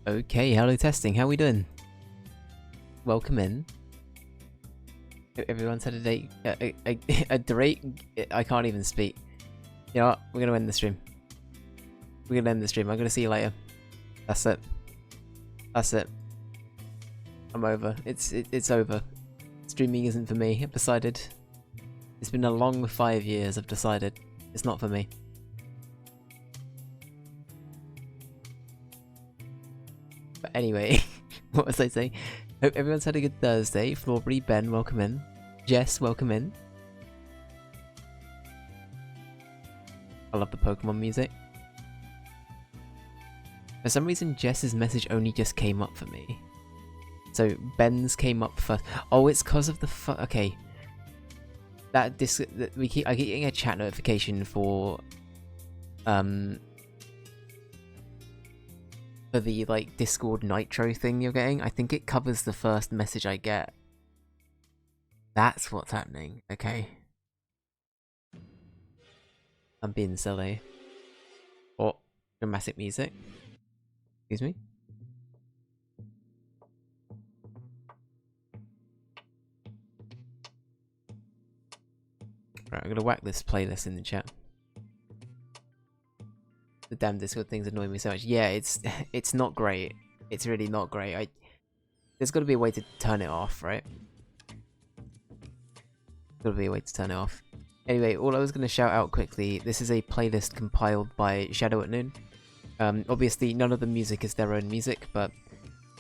Okay, hello testing, how we doing? Welcome in. Everyone's had a date, a date, I can't even speak. You know what, we're gonna end the stream. We're gonna end the stream, I'm gonna see you later. That's it. That's it. I'm over, it's over. Streaming isn't for me, I've decided. It's been a long 5 years, I've decided. It's not for me. But anyway, what was I saying? Hope everyone's had a good Thursday. Florbury, Ben, welcome in. Jess, welcome in. I love the Pokemon music. For some reason, Jess's message only just came up for me. So Ben's came up first. Oh, it's because of the okay. I keep getting a chat notification for the like Discord Nitro thing you're getting. I think it covers the first message I get. That's what's happening. Okay. I'm being silly. Oh, dramatic music. Excuse me. Right, I'm gonna whack this playlist in the chat. The damn Discord things annoy me so much. Yeah, it's not great. It's really not great. There's got to be a way to turn it off, right? Got to be a way to turn it off. Anyway, all I was going to shout out quickly, this is a playlist compiled by Shadow at Noon. Obviously, none of the music is their own music, but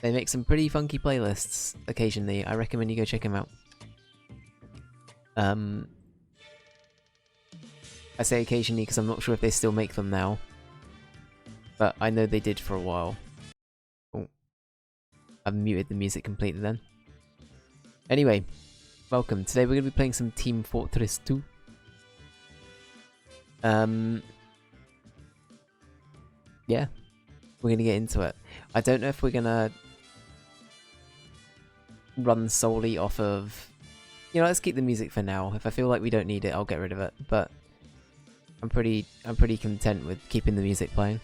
they make some pretty funky playlists occasionally. I recommend you go check them out. I say occasionally because I'm not sure if they still make them now. But I know they did for a while. Oh, I've muted the music completely then. Anyway, welcome. Today we're going to be playing some Team Fortress 2. Yeah, we're going to get into it. I don't know if we're going to run solely off of... You know, let's keep the music for now. If I feel like we don't need it, I'll get rid of it. But I'm pretty content with keeping the music playing.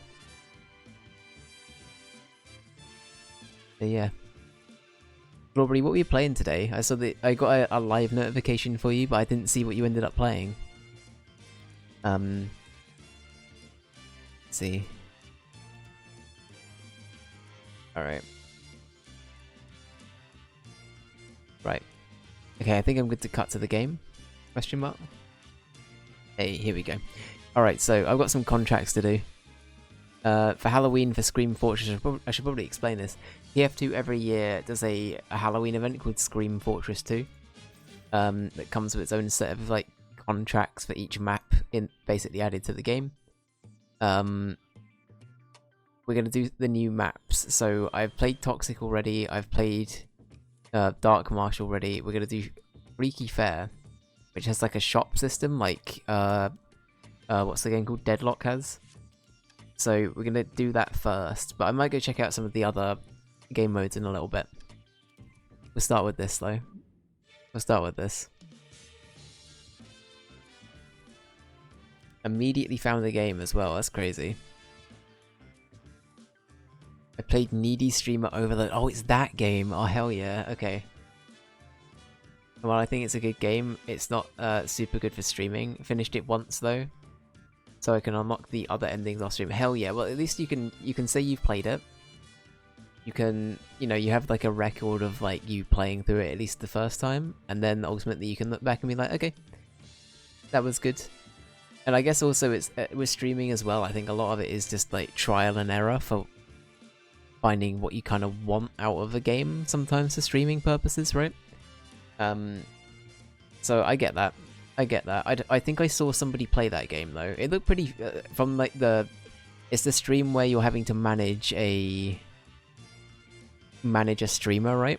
So yeah. Florbury, what were you playing today? I saw that I got a live notification for you, but I didn't see what you ended up playing. Let's see. Alright. Right. Okay, I think I'm good to cut to the game. Question mark? Hey, here we go. Alright, so I've got some contracts to do. For Halloween for Scream Fortress, I should probably explain this. TF2 every year does a Halloween event called Scream Fortress 2. That comes with its own set of like contracts for each map basically added to the game. We're gonna do the new maps. So I've played Toxic already. I've played Dark Marsh already. We're gonna do Freaky Fair, which has like a shop system, like what's the game called? Deadlock has. So we're gonna do that first, but I might go check out some of the other game modes in a little bit. We'll start with this though. We'll start with this. Immediately found the game as well, that's crazy. I played Needy Streamer Overload. Oh, it's that game. Oh, hell yeah. Okay. Well, I think it's a good game. It's not super good for streaming. Finished it once though. So I can unlock the other endings off stream. Hell yeah, well at least you can say you've played it. You can, you know, you have like a record of like you playing through it at least the first time. And then ultimately you can look back and be like, okay, that was good. And I guess also it's with streaming as well, I think a lot of it is just like trial and error for finding what you kind of want out of a game sometimes for streaming purposes, right? So I get that. I get that. I think I saw somebody play that game though. It looked pretty from like it's the stream where you're having to manage a streamer, right?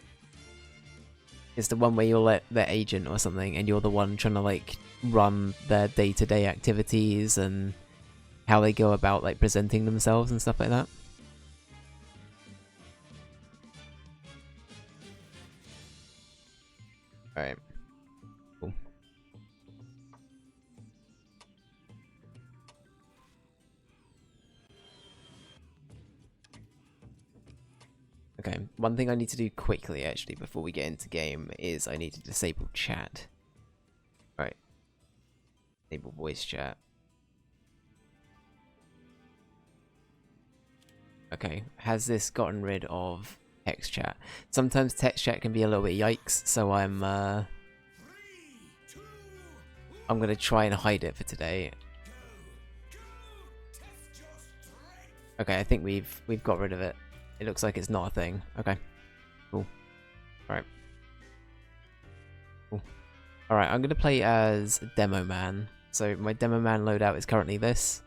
It's the one where you're their agent or something, and you're the one trying to like run their day-to-day activities and how they go about like presenting themselves and stuff like that. All right. Cool. Okay, one thing I need to do quickly, actually, before we get into game, is I need to disable chat. Right. Enable voice chat. Okay, has this gotten rid of text chat? Sometimes text chat can be a little bit yikes, so I'm gonna try and hide it for today. Okay, I think we've got rid of it. It looks like it's not a thing. Okay. Cool. Alright. Cool. Alright, I'm gonna play as Demo Man. So my Demo Man loadout is currently this.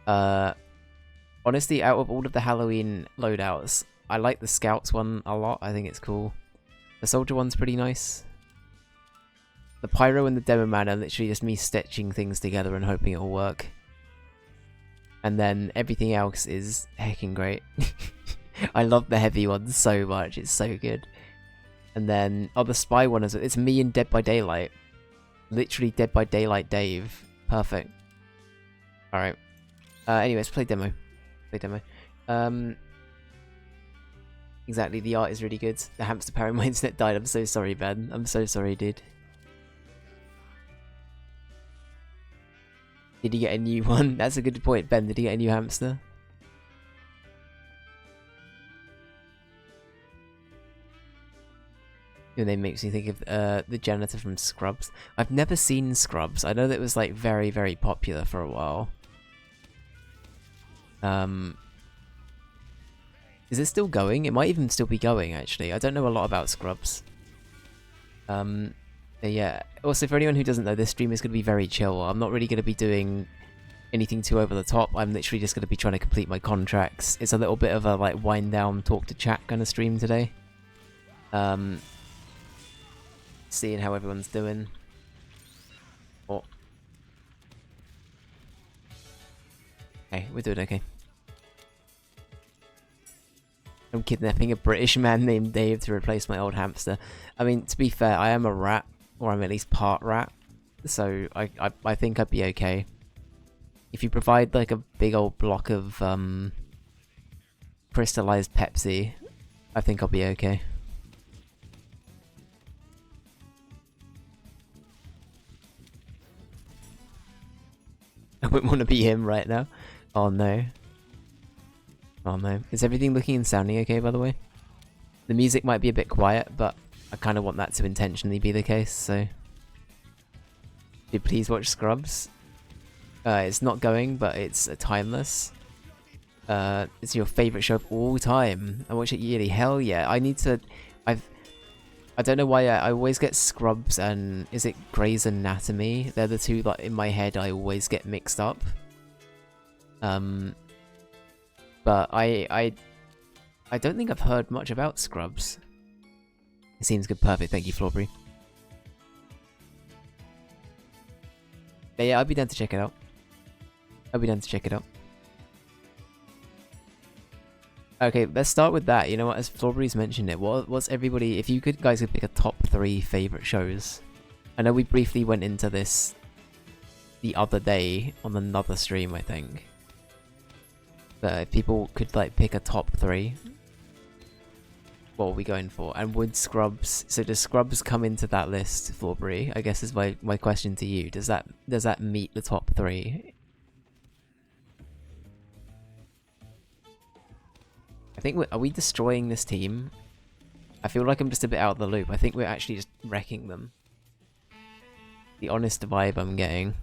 Honestly, out of all of the Halloween loadouts, I like the Scouts one a lot. I think it's cool. The Soldier one's pretty nice. The Pyro and the Demo Man are literally just me stitching things together and hoping it'll work. And then everything else is heckin' great. I love the heavy one so much. It's so good. And then, oh, the Spy one, it's me in Dead by Daylight. Literally Dead by Daylight Dave. Perfect. Alright. Anyways, play demo. Play demo. Exactly, the art is really good. The hamster parrot, my internet died. I'm so sorry, Ben. I'm so sorry, dude. Did he get a new one? That's a good point, Ben. Did he get a new hamster? Your name makes me think of the janitor from Scrubs. I've never seen Scrubs. I know that it was like very, very popular for a while. Is it still going? It might even still be going, actually. I don't know a lot about Scrubs. Yeah. Also, for anyone who doesn't know, this stream is going to be very chill. I'm not really going to be doing anything too over the top. I'm literally just going to be trying to complete my contracts. It's a little bit of a like wind down, talk to chat kind of stream today. Seeing how everyone's doing. Oh. Okay, we're doing okay. I'm kidnapping a British man named Dave to replace my old hamster. I mean, to be fair, I am a rat, or I'm at least part rat, so I think I'd be okay. If you provide like a big old block of crystallized Pepsi, I think I'll be okay. I wouldn't want to be him right now. Oh no. Oh no. Is everything looking and sounding okay, by the way? The music might be a bit quiet, but I kind of want that to intentionally be the case, so... Did please watch Scrubs? It's not going, but it's timeless. It's your favourite show of all time. I watch it yearly. Hell yeah. I need to... I don't know why I always get Scrubs and... Is it Grey's Anatomy? They're the two that in my head I always get mixed up. But I don't think I've heard much about Scrubs. It seems good. Perfect. Thank you, Flawbury. Yeah, I'd be down to check it out. I'd be down to check it out. Okay, let's start with that. You know what? As Flawbury's mentioned it, what's everybody... If you guys could pick a top 3 favourite shows. I know we briefly went into this the other day on another stream, I think. But if people could like pick a top 3, what are we going for? And would Scrubs... So does Scrubs come into that list, Flawbury? I guess is my question to you. Does that meet the top 3? I think are we destroying this team? I feel like I'm just a bit out of the loop. I think we're actually just wrecking them. The honest vibe I'm getting.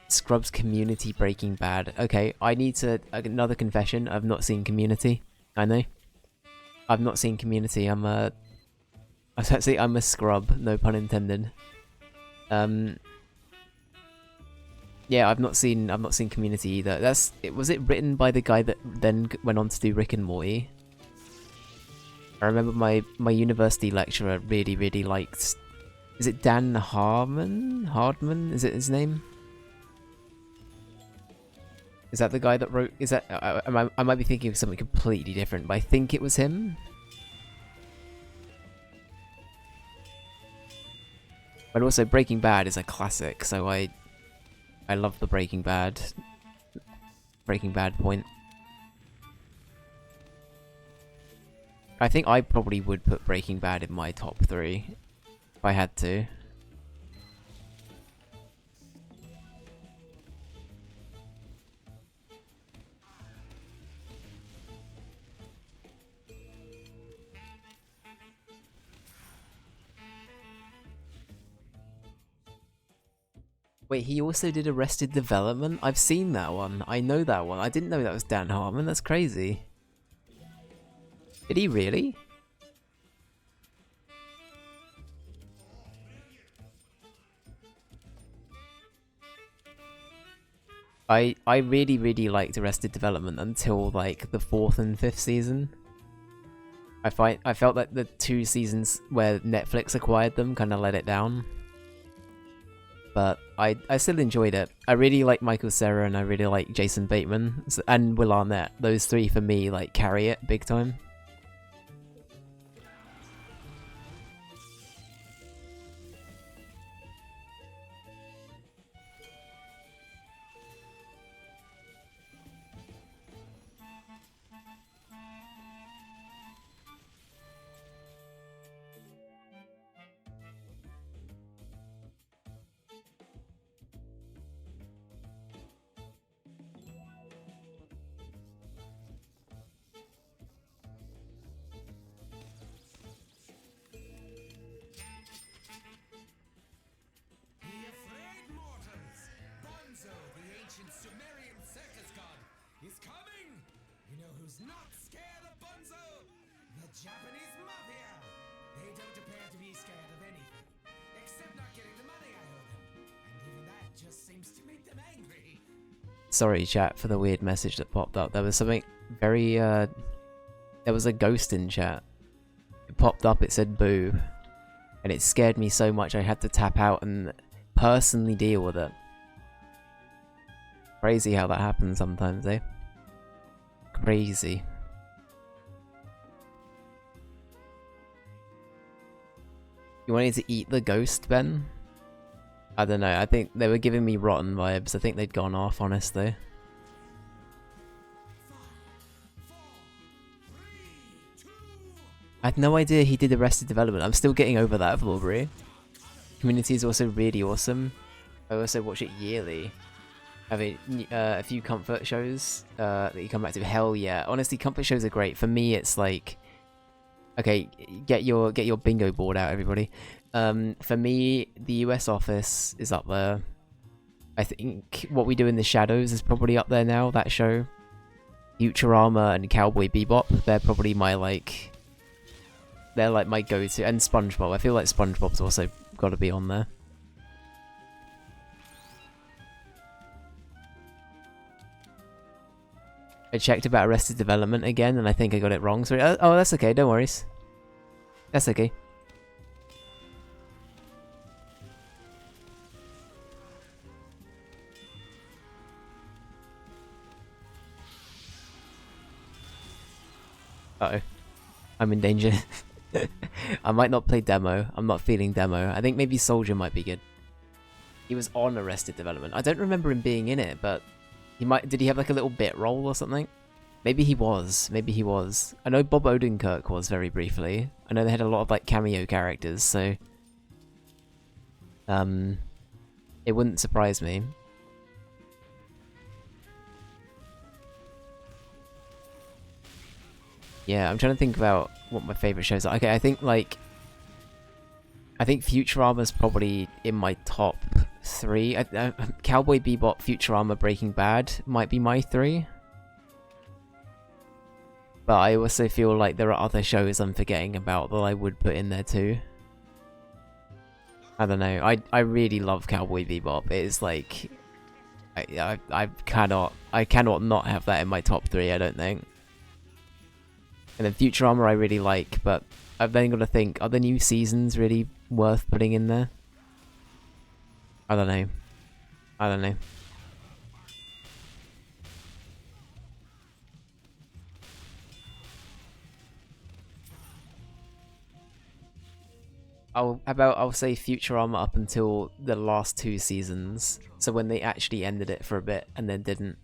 Scrubs Community Breaking Bad. Okay, I need to... Another confession. I've not seen Community. I know. I've not seen Community. I'm a scrub. No pun intended. Yeah, I've not seen Community either. Was it written by the guy that then went on to do Rick and Morty? I remember my university lecturer really liked... Is it Dan Hardman? Is it his name? Is that the guy that wrote... Is that... I might be thinking of something completely different, but I think it was him. But also, Breaking Bad is a classic, so I love the Breaking Bad Breaking Bad point. I think I probably would put Breaking Bad in my top 3 if I had to. Wait, he also did Arrested Development? I've seen that one. I know that one. I didn't know that was Dan Harmon. That's crazy. Did he really? I really liked Arrested Development until like the 4th and 5th season. I felt like the 2 seasons where Netflix acquired them kind of let it down. But I still enjoyed it. I really like Michael Cera and I really like Jason Bateman and Will Arnett. Those 3 for me like carry it big time. Japanese mafia! They don't appear to be scared of anything, except not getting the money I owe them. And even that just seems to make them angry. Sorry, chat, for the weird message that popped up. There was something very, there was a ghost in chat. It popped up, it said boo. And it scared me so much I had to tap out and personally deal with it. Crazy how that happens sometimes, eh? Crazy. You wanted to eat the ghost, Ben? I don't know, I think they were giving me rotten vibes. I think they'd gone off, honestly. 5, 4, 3, 2. I had no idea he did Arrested Development. I'm still getting over that, Vorbury. Community is also really awesome. I also watch it yearly. I mean, a few comfort shows that you come back to. Hell yeah. Honestly, comfort shows are great. For me, it's like... Okay, get your bingo board out, everybody. For me, the US Office is up there. I think What We Do in the Shadows is probably up there now, that show. Futurama and Cowboy Bebop, they're probably my, like... They're like my go-to. And SpongeBob, I feel like SpongeBob's also got to be on there. I checked about Arrested Development again, and I think I got it wrong. Sorry. Oh, that's okay. Don't worry. That's okay. Uh-oh. I'm in danger. I might not play demo. I'm not feeling demo. I think maybe Soldier might be good. He was on Arrested Development. I don't remember him being in it, but... Did he have like a little bit role or something? Maybe he was. Maybe he was. I know Bob Odenkirk was very briefly. I know they had a lot of like cameo characters, so... It wouldn't surprise me. Yeah, I'm trying to think about what my favourite shows are. Okay, I think Futurama's probably in my top 3. Cowboy Bebop, Futurama, Breaking Bad might be my 3. But I also feel like there are other shows I'm forgetting about that I would put in there too. I don't know. I really love Cowboy Bebop. It is like... I cannot not have that in my top 3, I don't think. And then Futurama I really like, but I've then got to think, are the new seasons really worth putting in there? I don't know. I don't know. I'll say Futurama up until the last 2 seasons. So when they actually ended it for a bit and then didn't.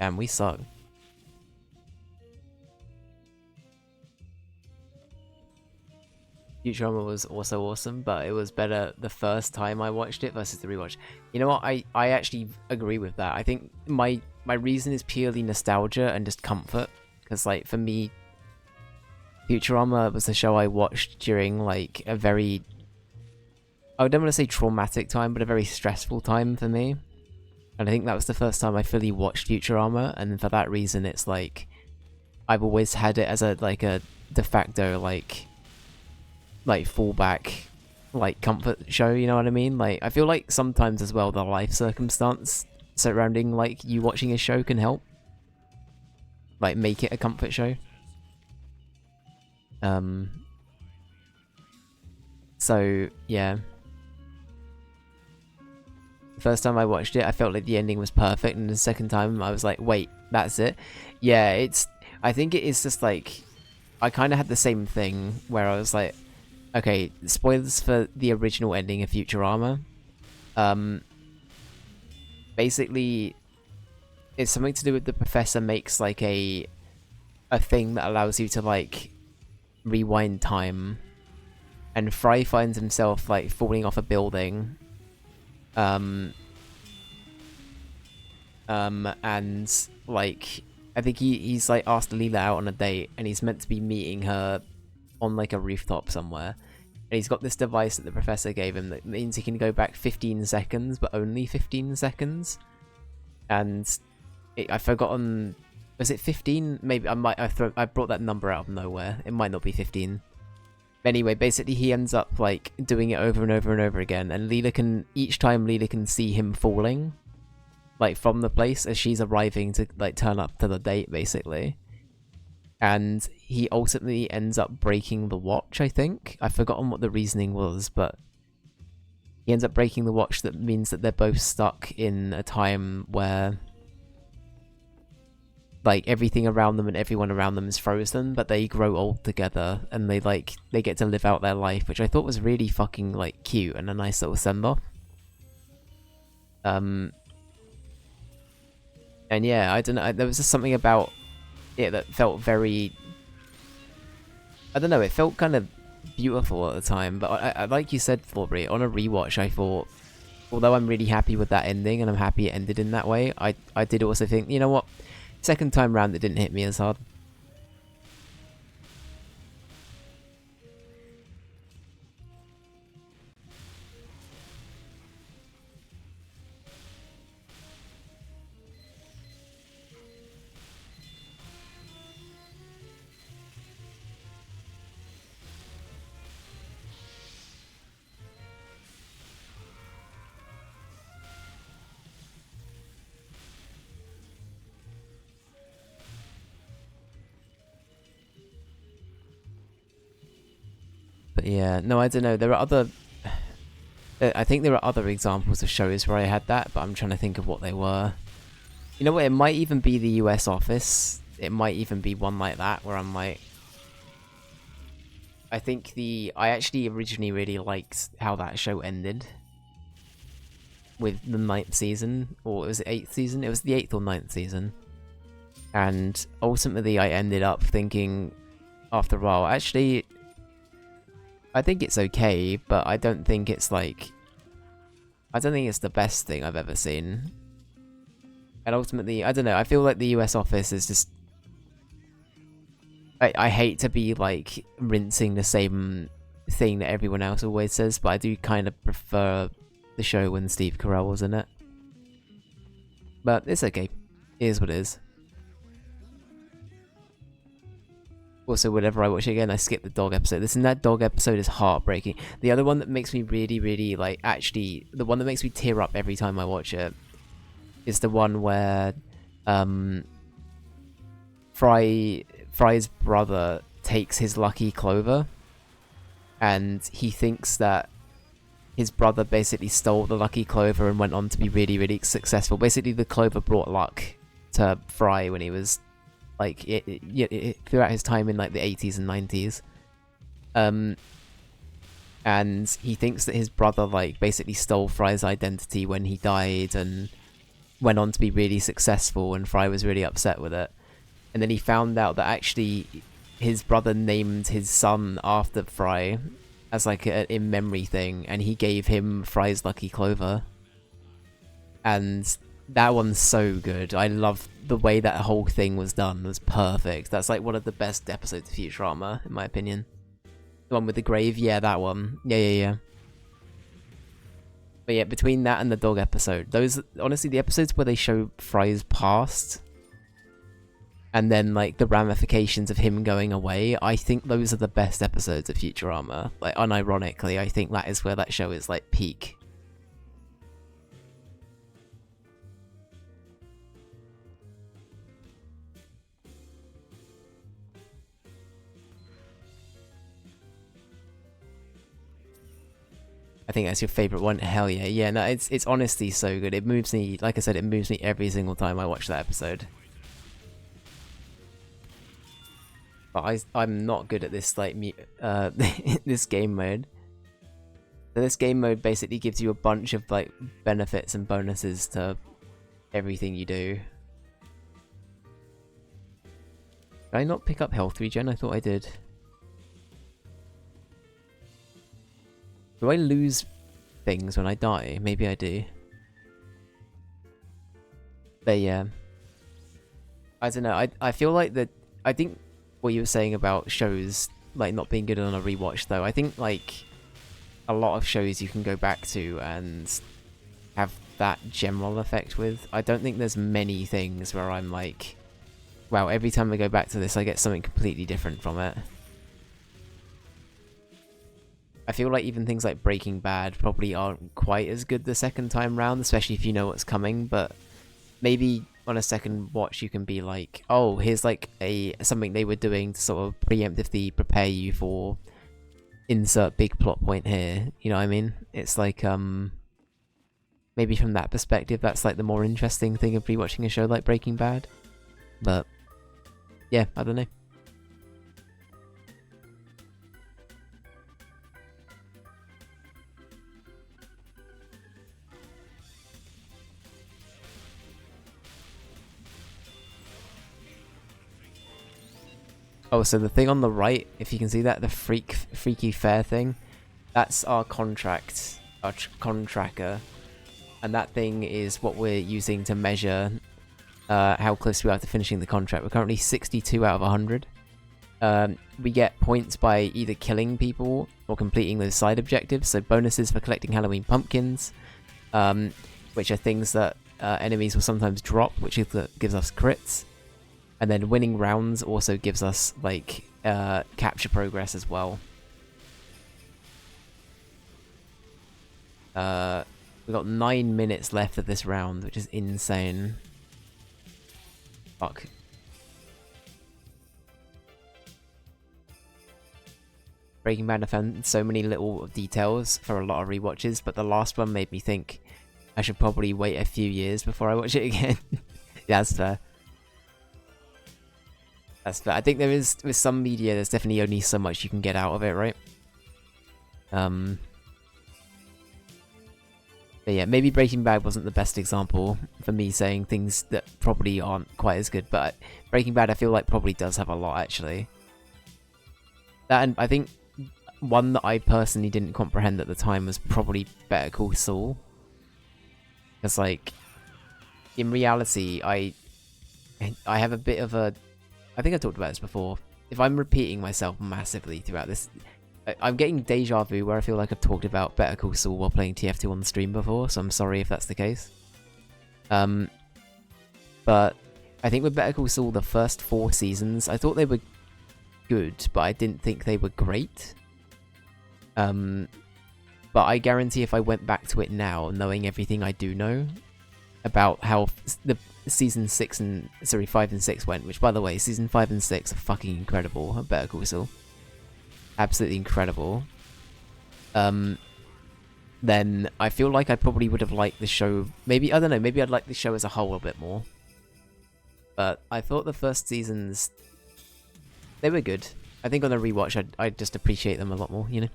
And we suck. Futurama was also awesome, but it was better the first time I watched it versus the rewatch. You know what? I actually agree with that. I think my reason is purely nostalgia and just comfort. Because, like, for me, Futurama was a show I watched during, like, a very... I don't want to say traumatic time, but a very stressful time for me. And I think that was the first time I fully watched Futurama, and for that reason, it's like... I've always had it as a, like, a de facto, like fallback, like, comfort show, you know what I mean? Like, I feel like sometimes as well the life circumstance surrounding, like, you watching a show can help. Like, make it a comfort show. So, yeah. The first time I watched it, I felt like the ending was perfect, and the second time I was like, wait, that's it? Yeah, it's... I think it is just, like... I kind of had the same thing, where I was like, okay, spoilers for the original ending of Futurama. Basically, it's something to do with the professor makes, like, a thing that allows you to, like, rewind time. And Fry finds himself, like, falling off a building. And, like, I think he's, like, asked Leela out on a date, and he's meant to be meeting her on, like, a rooftop somewhere. And he's got this device that the professor gave him that means he can go back 15 seconds, but only 15 seconds. And I've forgotten... Was it 15? Maybe I brought that number out of nowhere. It might not be 15. Anyway, basically he ends up, like, doing it over and over and over again, and each time Leela can see him falling, like, from the place as she's arriving to, like, turn up to the date, basically. And he ultimately ends up breaking the watch, I think. I've forgotten what the reasoning was, but he ends up breaking the watch. That means that they're both stuck in a time where, like, everything around them and everyone around them is frozen, but they grow old together, and they get to live out their life, which I thought was really fucking, like, cute and a nice little send-off. And yeah, I don't know, there was just something about it that felt very... I don't know, it felt kind of beautiful at the time, but I like you said, Flauberry, on a rewatch, I thought, although I'm really happy with that ending, and I'm happy it ended in that way, I did also think, you know what, second time round it didn't hit me as hard. But yeah, no, I don't know. There are other... I think there are other examples of shows where I had that, but I'm trying to think of what they were. You know what, it might even be the US Office. It might even be one like that, where I'm like... I think I actually originally really liked how that show ended. With the 9th season, or was it 8th season? It was the 8th or 9th season. And ultimately I ended up thinking, after a while, actually... I think it's okay, but I don't think it's, like... I don't think it's the best thing I've ever seen. And ultimately, I don't know, I feel like the US Office is just... I hate to be, like, rinsing the same thing that everyone else always says, but I do kind of prefer the show when Steve Carell was in it. But it's okay. It is what it is. Also, whenever I watch it again, I skip the dog episode. That dog episode is heartbreaking. The other one that makes me really, really, like, actually, the one that makes me tear up every time I watch it is the one where, Fry's brother takes his lucky clover, and he thinks that his brother basically stole the lucky clover and went on to be really, really successful. Basically, the clover brought luck to Fry when he was... like, throughout his time in, like, the 80s and 90s. And he thinks that his brother, like, basically stole Fry's identity when he died and went on to be really successful, and Fry was really upset with it. And then he found out that actually his brother named his son after Fry as like an in memory thing, and he gave him Fry's Lucky Clover. And that one's so good. I love the way that whole thing was done. It was perfect. That's like one of the best episodes of Futurama, in my opinion. The one with the grave, yeah, that one. Yeah. But yeah, between that and the dog episode, those, honestly, the episodes where they show Fry's past and then like the ramifications of him going away, I think those are the best episodes of Futurama. Like, unironically, I think that is where that show is like peak. I think that's your favorite one. Hell yeah. Yeah, no, it's honestly so good. It moves me, like I said, it moves me every single time I watch that episode. But I'm not good at this, like, this game mode. So this game mode basically gives you a bunch of, like, benefits and bonuses to everything you do. Did I not pick up health regen? I thought I did. Do I lose things when I die? Maybe I do. But yeah. I don't know, I feel like that, I think what you were saying about shows, like, not being good on a rewatch, though, I think, like, a lot of shows you can go back to and have that general effect with. I don't think there's many things where I'm like, wow, every time I go back to this I get something completely different from it. I feel like even things like Breaking Bad probably aren't quite as good the second time round, especially if you know what's coming, but maybe on a second watch you can be like, oh, here's like something they were doing to sort of preemptively prepare you for insert big plot point here, you know what I mean? It's like, maybe from that perspective that's like the more interesting thing of rewatching a show like Breaking Bad. But yeah, I don't know. Oh, so the thing on the right, if you can see that, the freaky fair thing, that's our contract, our contracker, and that thing is what we're using to measure how close we are to finishing the contract. We're currently 62 out of 100. We get points by either killing people or completing those side objectives, so bonuses for collecting Halloween pumpkins, which are things that enemies will sometimes drop, which gives us crits. And then winning rounds also gives us, like, capture progress as well. We've got 9 minutes left of this round, which is insane. Fuck. Breaking Bad, I found so many little details for a lot of rewatches, but the last one made me think I should probably wait a few years before I watch it again. Yeah, that's fair. That's fair. I think there is, with some media, there's definitely only so much you can get out of it, right? But yeah, maybe Breaking Bad wasn't the best example for me saying things that probably aren't quite as good, but Breaking Bad I feel like probably does have a lot, actually. That, and I think one that I personally didn't comprehend at the time was probably Better Call Saul. Because, like, in reality, I have a bit of a... I think I talked about this before. If I'm repeating myself massively throughout this, I'm getting deja vu where I feel like I've talked about Better Call Saul while playing TF2 on the stream before, so I'm sorry if that's the case. But I think with Better Call Saul, the first 4 seasons, I thought they were good, but I didn't think they were great. But I guarantee if I went back to it now, knowing everything I do know about how the season 5 and 6 went, which by the way, season 5 and 6 are fucking incredible. Better Call Saul, absolutely incredible. Then I feel like I probably would have liked the show. Maybe, I don't know, maybe I'd like the show as a whole a bit more. But I thought the first seasons, they were good. I think on a rewatch, I'd just appreciate them a lot more, you know?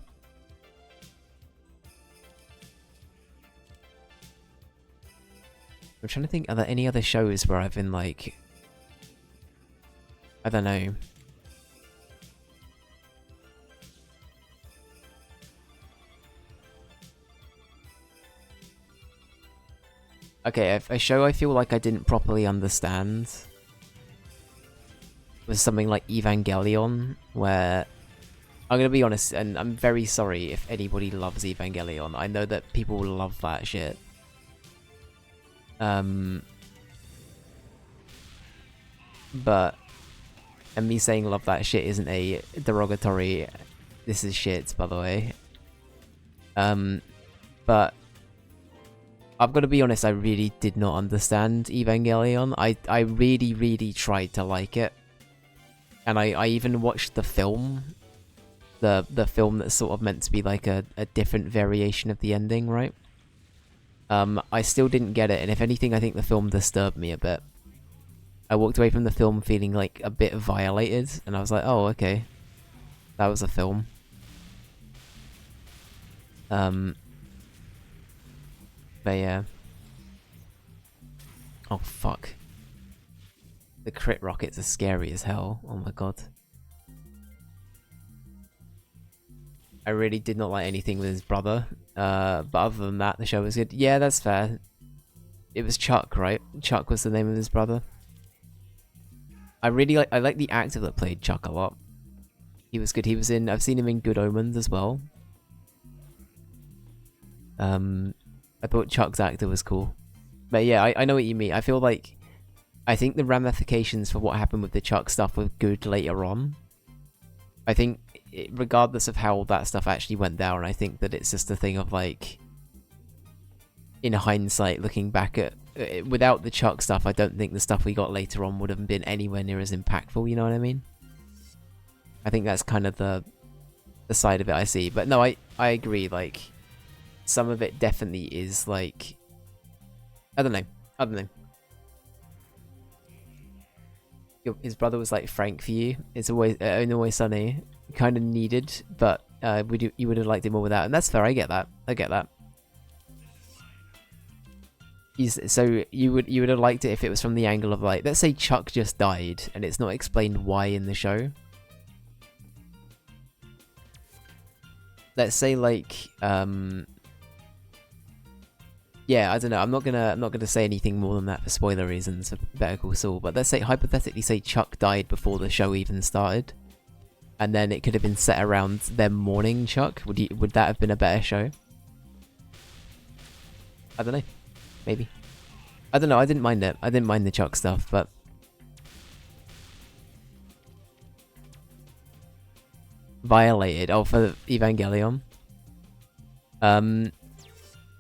I'm trying to think, are there any other shows where I've been like, I don't know. Okay, a show I feel like I didn't properly understand was something like Evangelion, where I'm gonna be honest, and I'm very sorry if anybody loves Evangelion. I know that people love that shit. But, and me saying love that shit isn't a derogatory, this is shit, by the way. But I've got to be honest, I really did not understand Evangelion. I really, really tried to like it. And I even watched the film. The film that's sort of meant to be like a different variation of the ending, right? I still didn't get it, and if anything, I think the film disturbed me a bit. I walked away from the film feeling like a bit violated, and I was like, oh, okay. That was a film. But yeah. Oh, fuck. The crit rockets are scary as hell. Oh my god. I really did not like anything with his brother. But other than that, the show was good. Yeah, that's fair. It was Chuck, right? Chuck was the name of his brother. I like the actor that played Chuck a lot. He was good. I've seen him in Good Omens as well. I thought Chuck's actor was cool. But yeah, I know what you mean. I feel like, I think the ramifications for what happened with the Chuck stuff were good later on. I think, regardless of how that stuff actually went down, I think that it's just a thing of like, in hindsight, looking back at, without the Chuck stuff, I don't think the stuff we got later on would have been anywhere near as impactful, you know what I mean? I think that's kind of the side of it I see. But no, I agree, like, some of it definitely is like, I don't know. His brother was like Frank for you. It's always sunny. Kind of needed, but you would have liked it more without, and that's fair. I get that. So you would have liked it if it was from the angle of like, let's say Chuck just died and it's not explained why in the show. Let's say like yeah, I don't know. I'm not gonna say anything more than that for spoiler reasons for Better Call Saul. But let's say hypothetically, say Chuck died before the show even started, and then it could have been set around them mourning Chuck. Would that have been a better show? I don't know. Maybe. I don't know. I didn't mind it. I didn't mind the Chuck stuff, but violated. Oh, for Evangelion.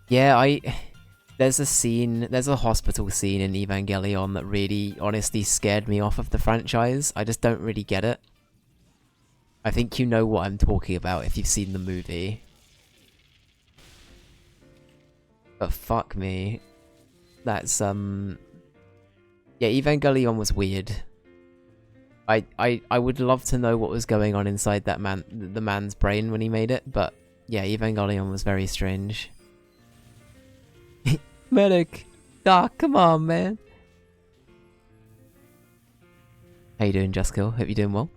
Yeah, there's a hospital scene in Evangelion that really, honestly, scared me off of the franchise. I just don't really get it. I think you know what I'm talking about if you've seen the movie. But fuck me. That's, yeah, Evangelion was weird. I would love to know what was going on inside the man's brain when he made it, but yeah, Evangelion was very strange. Medic! Doc, come on, man. How you doing, Justkill? Hope you're doing well.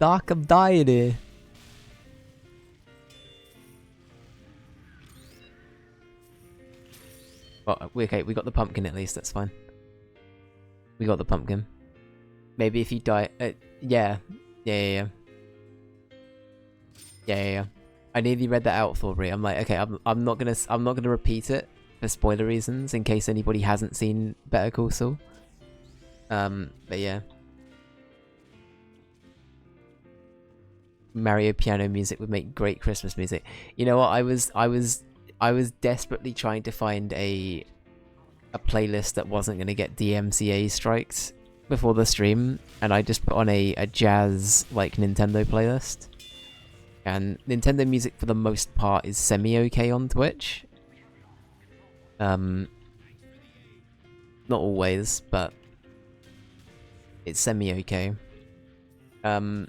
Doc, I'm dying here. Well, okay, we got the pumpkin at least, that's fine. We got the pumpkin. Maybe if you die... yeah. Yeah. I nearly read that out for me. I'm like, okay, I'm not gonna repeat it for spoiler reasons in case anybody hasn't seen Better Call Saul. But yeah. Mario piano music would make great Christmas music. You know what? I was desperately trying to find a playlist that wasn't gonna get DMCA striked before the stream, and I just put on a jazz like Nintendo playlist. And Nintendo music, for the most part, is semi-okay on Twitch. Not always, but it's semi-okay. But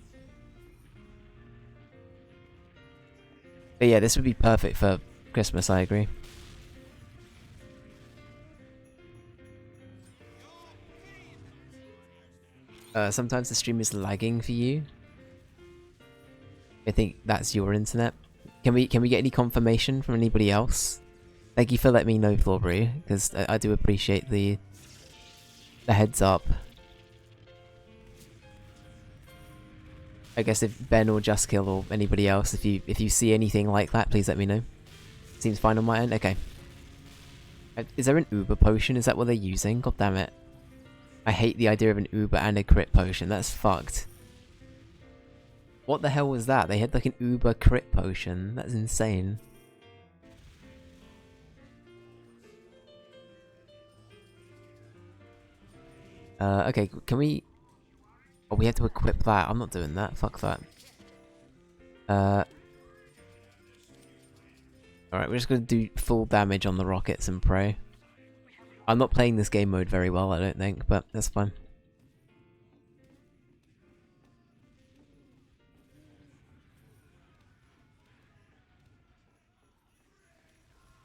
yeah, this would be perfect for Christmas, I agree. Sometimes the stream is lagging for you. I think that's your internet. Can we get any confirmation from anybody else? Thank you for letting me know, Flawberry, because I do appreciate the heads up. I guess if Ben or Justkill or anybody else, if you see anything like that, please let me know. Seems fine on my end. Okay. Is there an Uber potion? Is that what they're using? God damn it. I hate the idea of an Uber and a crit potion. That's fucked. What the hell was that? They had like an Uber crit potion. That's insane. Okay, can we... Oh, we have to equip that. I'm not doing that. Fuck that. Alright, we're just gonna do full damage on the rockets and pray. I'm not playing this game mode very well, I don't think, but that's fine.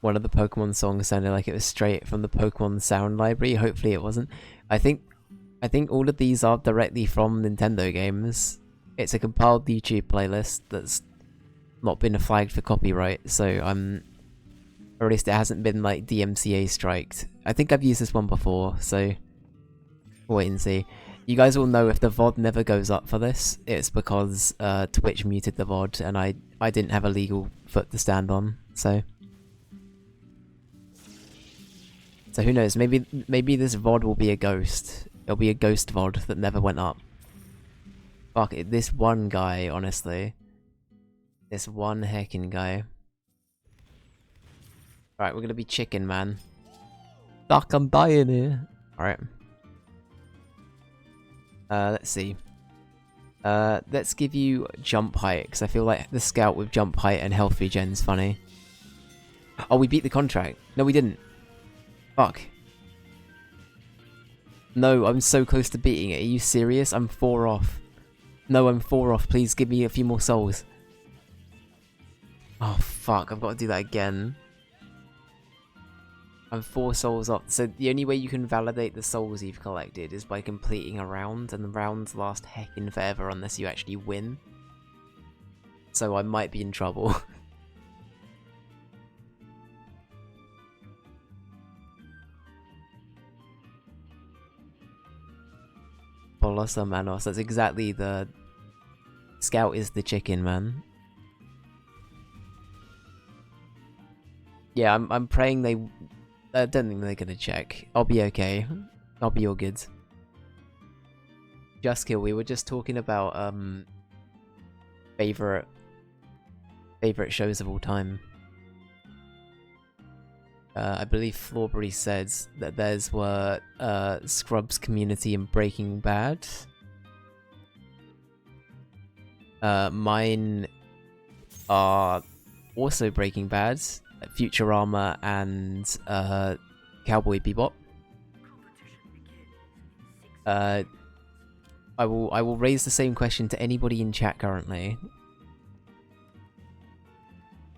One of the Pokemon songs sounded like it was straight from the Pokemon sound library. Hopefully it wasn't. I think all of these are directly from Nintendo games. It's a compiled YouTube playlist that's not been flagged for copyright, so or at least it hasn't been like DMCA striked. I think I've used this one before, so we'll wait and see. You guys will know if the VOD never goes up for this, it's because Twitch muted the VOD and I didn't have a legal foot to stand on, so... So who knows, maybe this VOD will be a ghost. It'll be a ghost VOD that never went up. Fuck it, this one guy, honestly. This one heckin' guy. Alright, we're gonna be chicken, man. Fuck, I'm dying here. Alright. Let's see. Let's give you jump height, because I feel like the scout with jump height and health regen's funny. Oh, we beat the contract. No, we didn't. Fuck. No, I'm so close to beating it. Are you serious? I'm 4 off. No, I'm 4 off. Please give me a few more souls. Oh, fuck. I've got to do that again. I'm 4 souls off. So the only way you can validate the souls you've collected is by completing a round, and the rounds last heckin' forever unless you actually win. So I might be in trouble. Polosa Manos, that's exactly the... Scout is the chicken, man. Yeah, I'm praying they... I don't think they're gonna check. I'll be okay. I'll be all good. Justkill, we were just talking about, favorite shows of all time. I believe Flawberry said that theirs were Scrubs, Community, and Breaking Bad. Mine are also Breaking Bad, Futurama, and Cowboy Bebop. I will raise the same question to anybody in chat currently.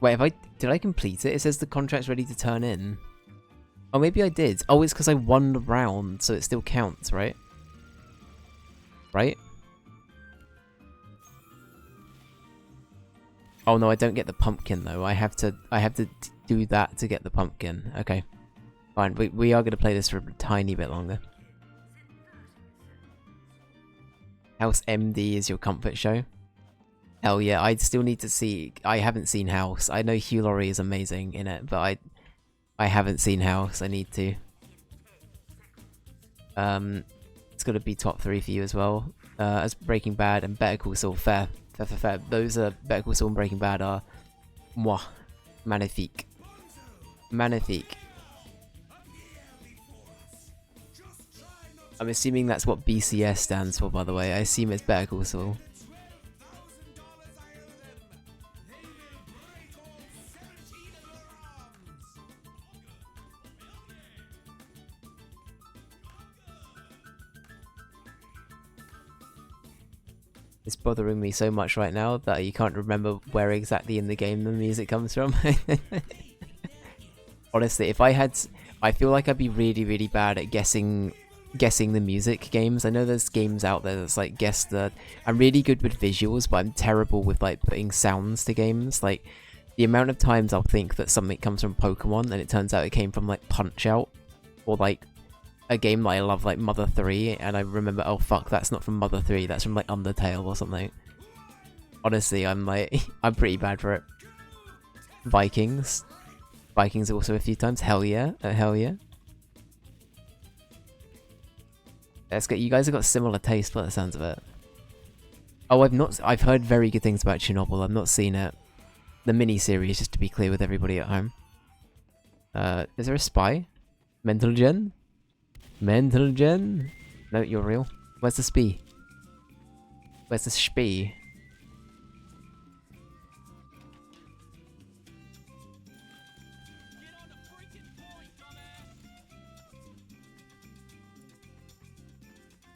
Wait, did I complete it? It says the contract's ready to turn in. Oh, maybe I did. Oh, it's because I won the round, so it still counts, right? Right? Oh no, I don't get the pumpkin though. I have to do that to get the pumpkin. Okay. Fine, we are going to play this for a tiny bit longer. House MD is your comfort show? Hell yeah, I still need to see... I haven't seen House. I know Hugh Laurie is amazing in it, but I haven't seen House. I need to. It's got to be top 3 for you as well. As Breaking Bad and Better Call Saul. Fair. Those are... Better Call Saul and Breaking Bad are... Mwah. Magnifique. Magnifique. I'm assuming that's what BCS stands for, by the way. I assume it's Better Call Saul. It's bothering me so much right now that you can't remember where exactly in the game the music comes from. Honestly, if I feel like I'd be really, really bad at guessing guessing the music games. I know there's games out there that's like guess the. I'm really good with visuals, but I'm terrible with like putting sounds to games. Like the amount of times I'll think that something comes from Pokemon and it turns out it came from like Punch Out, or like a game that I love like Mother 3, and I remember, oh fuck, that's not from Mother 3, that's from like Undertale or something. Honestly, I'm like I'm pretty bad for it. Vikings also a few times. Hell yeah, hell yeah. Let's get, you guys have got similar taste by the sounds of it. Oh, I've heard very good things about Chernobyl. I've not seen it. The mini-series, just to be clear with everybody at home. Is there a spy? Mental Gen? Mental Gen? No, you're real. Where's the spy? Where's the spy?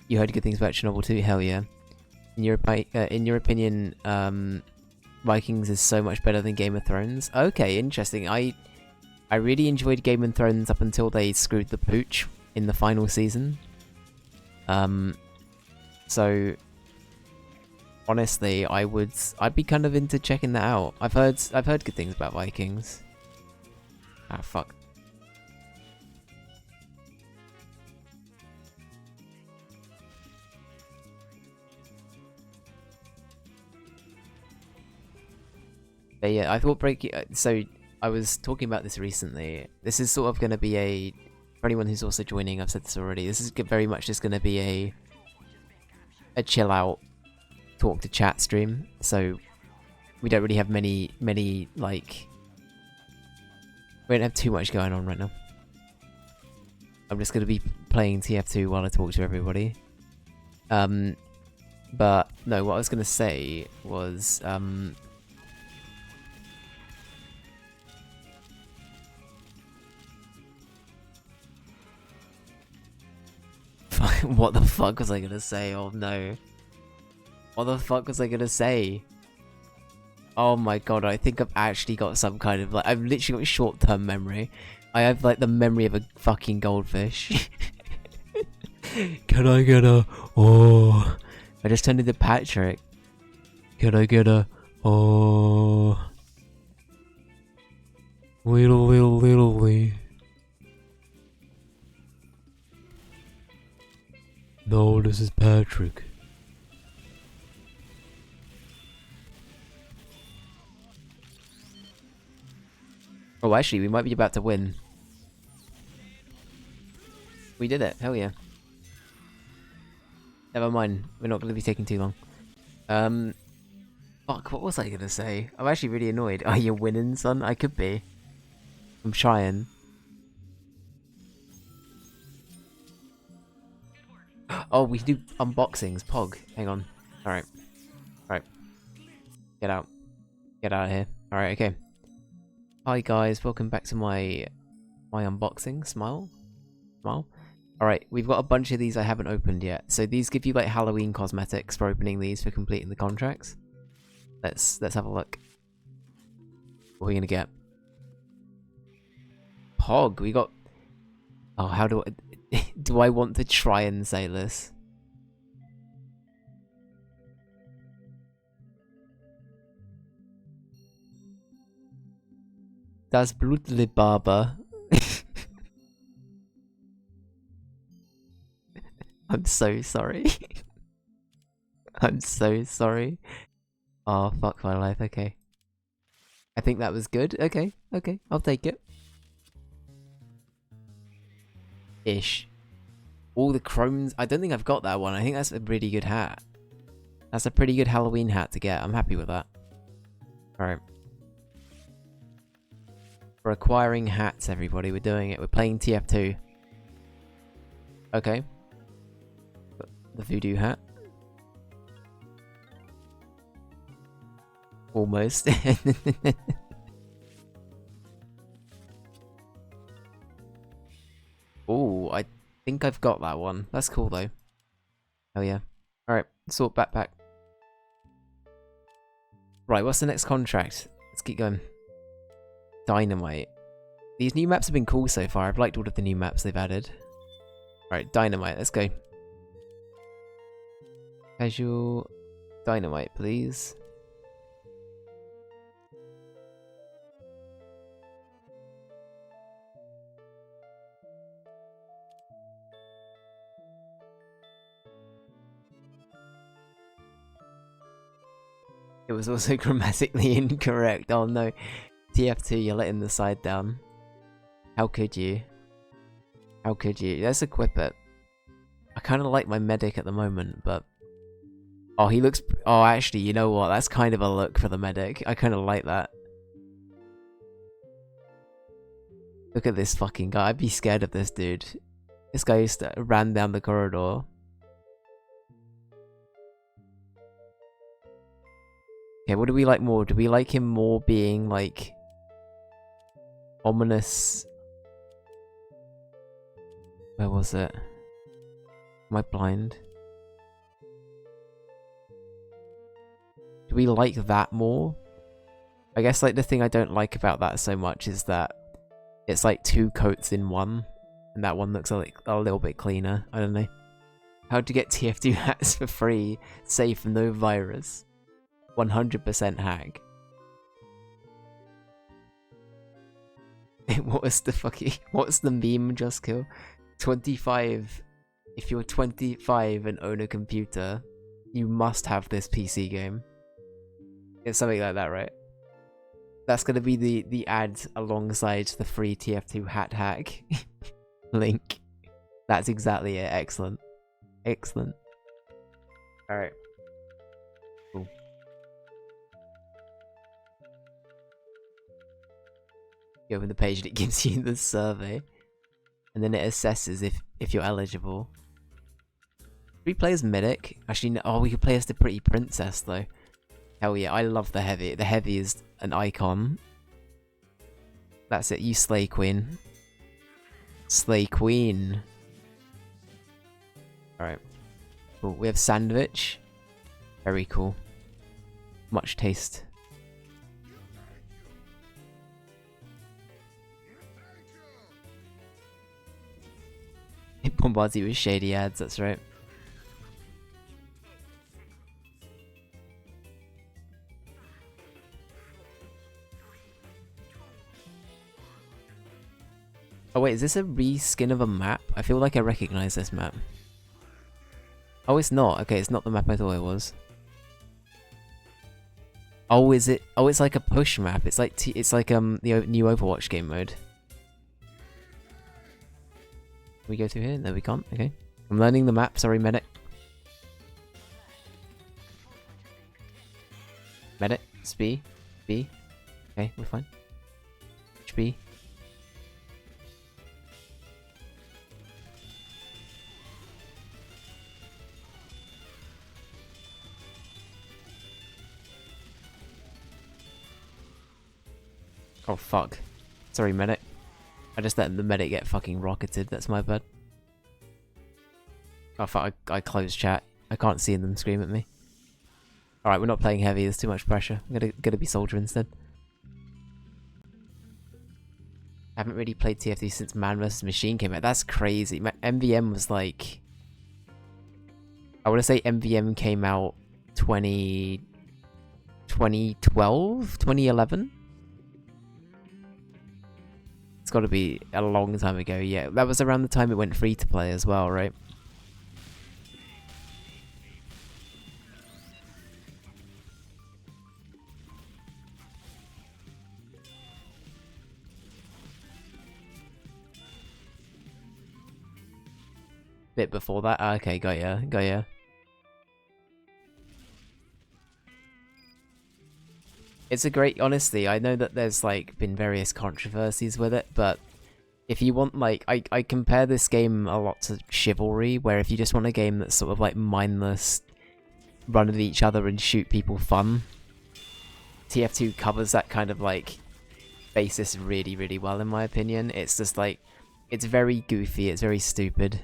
You heard good things about Chernobyl too? Hell yeah. In your opinion, Vikings is so much better than Game of Thrones? Okay, interesting. I really enjoyed Game of Thrones up until they screwed the pooch in the final season. So honestly, I'd be kind of into checking that out. I've heard good things about Vikings. Ah, fuck. But yeah, I thought so I was talking about this recently. This is sort of going to be a, for anyone who's also joining, I've said this already, this is very much just going to be a chill out talk to chat stream. So we don't really have many like, we don't have too much going on right now. I'm just going to be playing TF2 while I talk to everybody. But no, what I was going to say was what the fuck was I gonna say? Oh no. What the fuck was I gonna say? Oh my god, I think I've actually got some kind of like, I've literally got short-term memory. I have like the memory of a fucking goldfish. Can I get a, oh. I just turned into Patrick. Can I get a, oh. Little. No, this is Patrick. Oh, actually, we might be about to win. We did it. Hell yeah. Never mind. We're not going to be taking too long. Fuck, what was I going to say? I'm actually really annoyed. Are you winning, son? I could be. I'm trying. Oh, we can do unboxings. Pog. Hang on. Alright. Alright. Get out. Get out of here. Alright, okay. Hi guys, welcome back to my unboxing. Smile. Alright, we've got a bunch of these I haven't opened yet. So these give you like Halloween cosmetics for opening these for completing the contracts. Let's have a look. What are we gonna get? Pog, we got... Oh, how do I... Do I want to try and say this? Das Blutliebhaber. I'm so sorry. I'm so sorry. Oh, fuck my life, okay. I think that was good. Okay, I'll take it. Ish. All the chromes. I don't think I've got that one. I think that's a really good hat. That's a pretty good Halloween hat to get. I'm happy with that. Alright. We're acquiring hats, everybody. We're doing it. We're playing TF2. Okay. The voodoo hat. Almost. Oh, I think I've got that one. That's cool though. Oh yeah. Alright, sort backpack. Right, what's the next contract? Let's keep going. Dynamite. These new maps have been cool so far. I've liked all of the new maps they've added. Alright, dynamite, let's go. Casual dynamite, please. It was also grammatically incorrect. Oh no. TF2, you're letting the side down. How could you? How could you? Let's equip it. I kind of like my medic at the moment, but... Oh, he looks... Oh, actually, you know what? That's kind of a look for the medic. I kind of like that. Look at this fucking guy. I'd be scared of this dude. This guy used to ran down the corridor. Okay, what do we like more? Do we like him more being, like... ominous? Where was it? Am I blind? Do we like that more? I guess like the thing I don't like about that so much is that it's like 2 coats in one, and that one looks like a little bit cleaner. I don't know. How'd you get TF2 hats for free? Safe, no virus. 100% hack. What was the fucking... What's the meme just kill? 25... If you're 25 and own a computer, you must have this PC game. It's something like that, right? That's gonna be the ad alongside the free TF2 hat hack link. That's exactly it. Excellent. Excellent. Alright. Cool. You open the page and it gives you the survey. And then it assesses if you're eligible. We play as medic. Actually, no, oh, we could play as the pretty princess though. Hell yeah, I love the heavy. The heavy is an icon. That's it. You slay queen. Slay queen. All right. Cool. We have sandwich. Very cool. Much taste. It bombards you with shady ads. That's right. Oh wait, is this a reskin of a map? I feel like I recognize this map. Oh, it's not. Okay, it's not the map I thought it was. Oh, is it? Oh, it's like a push map. It's like the new Overwatch game mode. Can we go through here? No, we can't. Okay. I'm learning the map. Sorry, medic. Medic. Spee. B. Okay, we're fine. HB. Oh fuck. Sorry, medic. I just let the medic get fucking rocketed. That's my bad. Oh fuck, I closed chat. I can't see them scream at me. Alright, we're not playing heavy. There's too much pressure. I'm gonna be soldier instead. I haven't really played TFT since Man vs. Machine came out. That's crazy. MVM was like... I want to say MVM came out 2012? 2011? It's got to be a long time ago, yeah. That was around the time it went free to play as well, right? Bit before that? Okay, got ya, got ya. It's a great, honestly, I know that there's like been various controversies with it, but if you want like, I compare this game a lot to Chivalry, where if you just want a game that's sort of like mindless, run at each other and shoot people fun, TF2 covers that kind of like basis really, really well in my opinion. It's just like, it's very goofy, it's very stupid.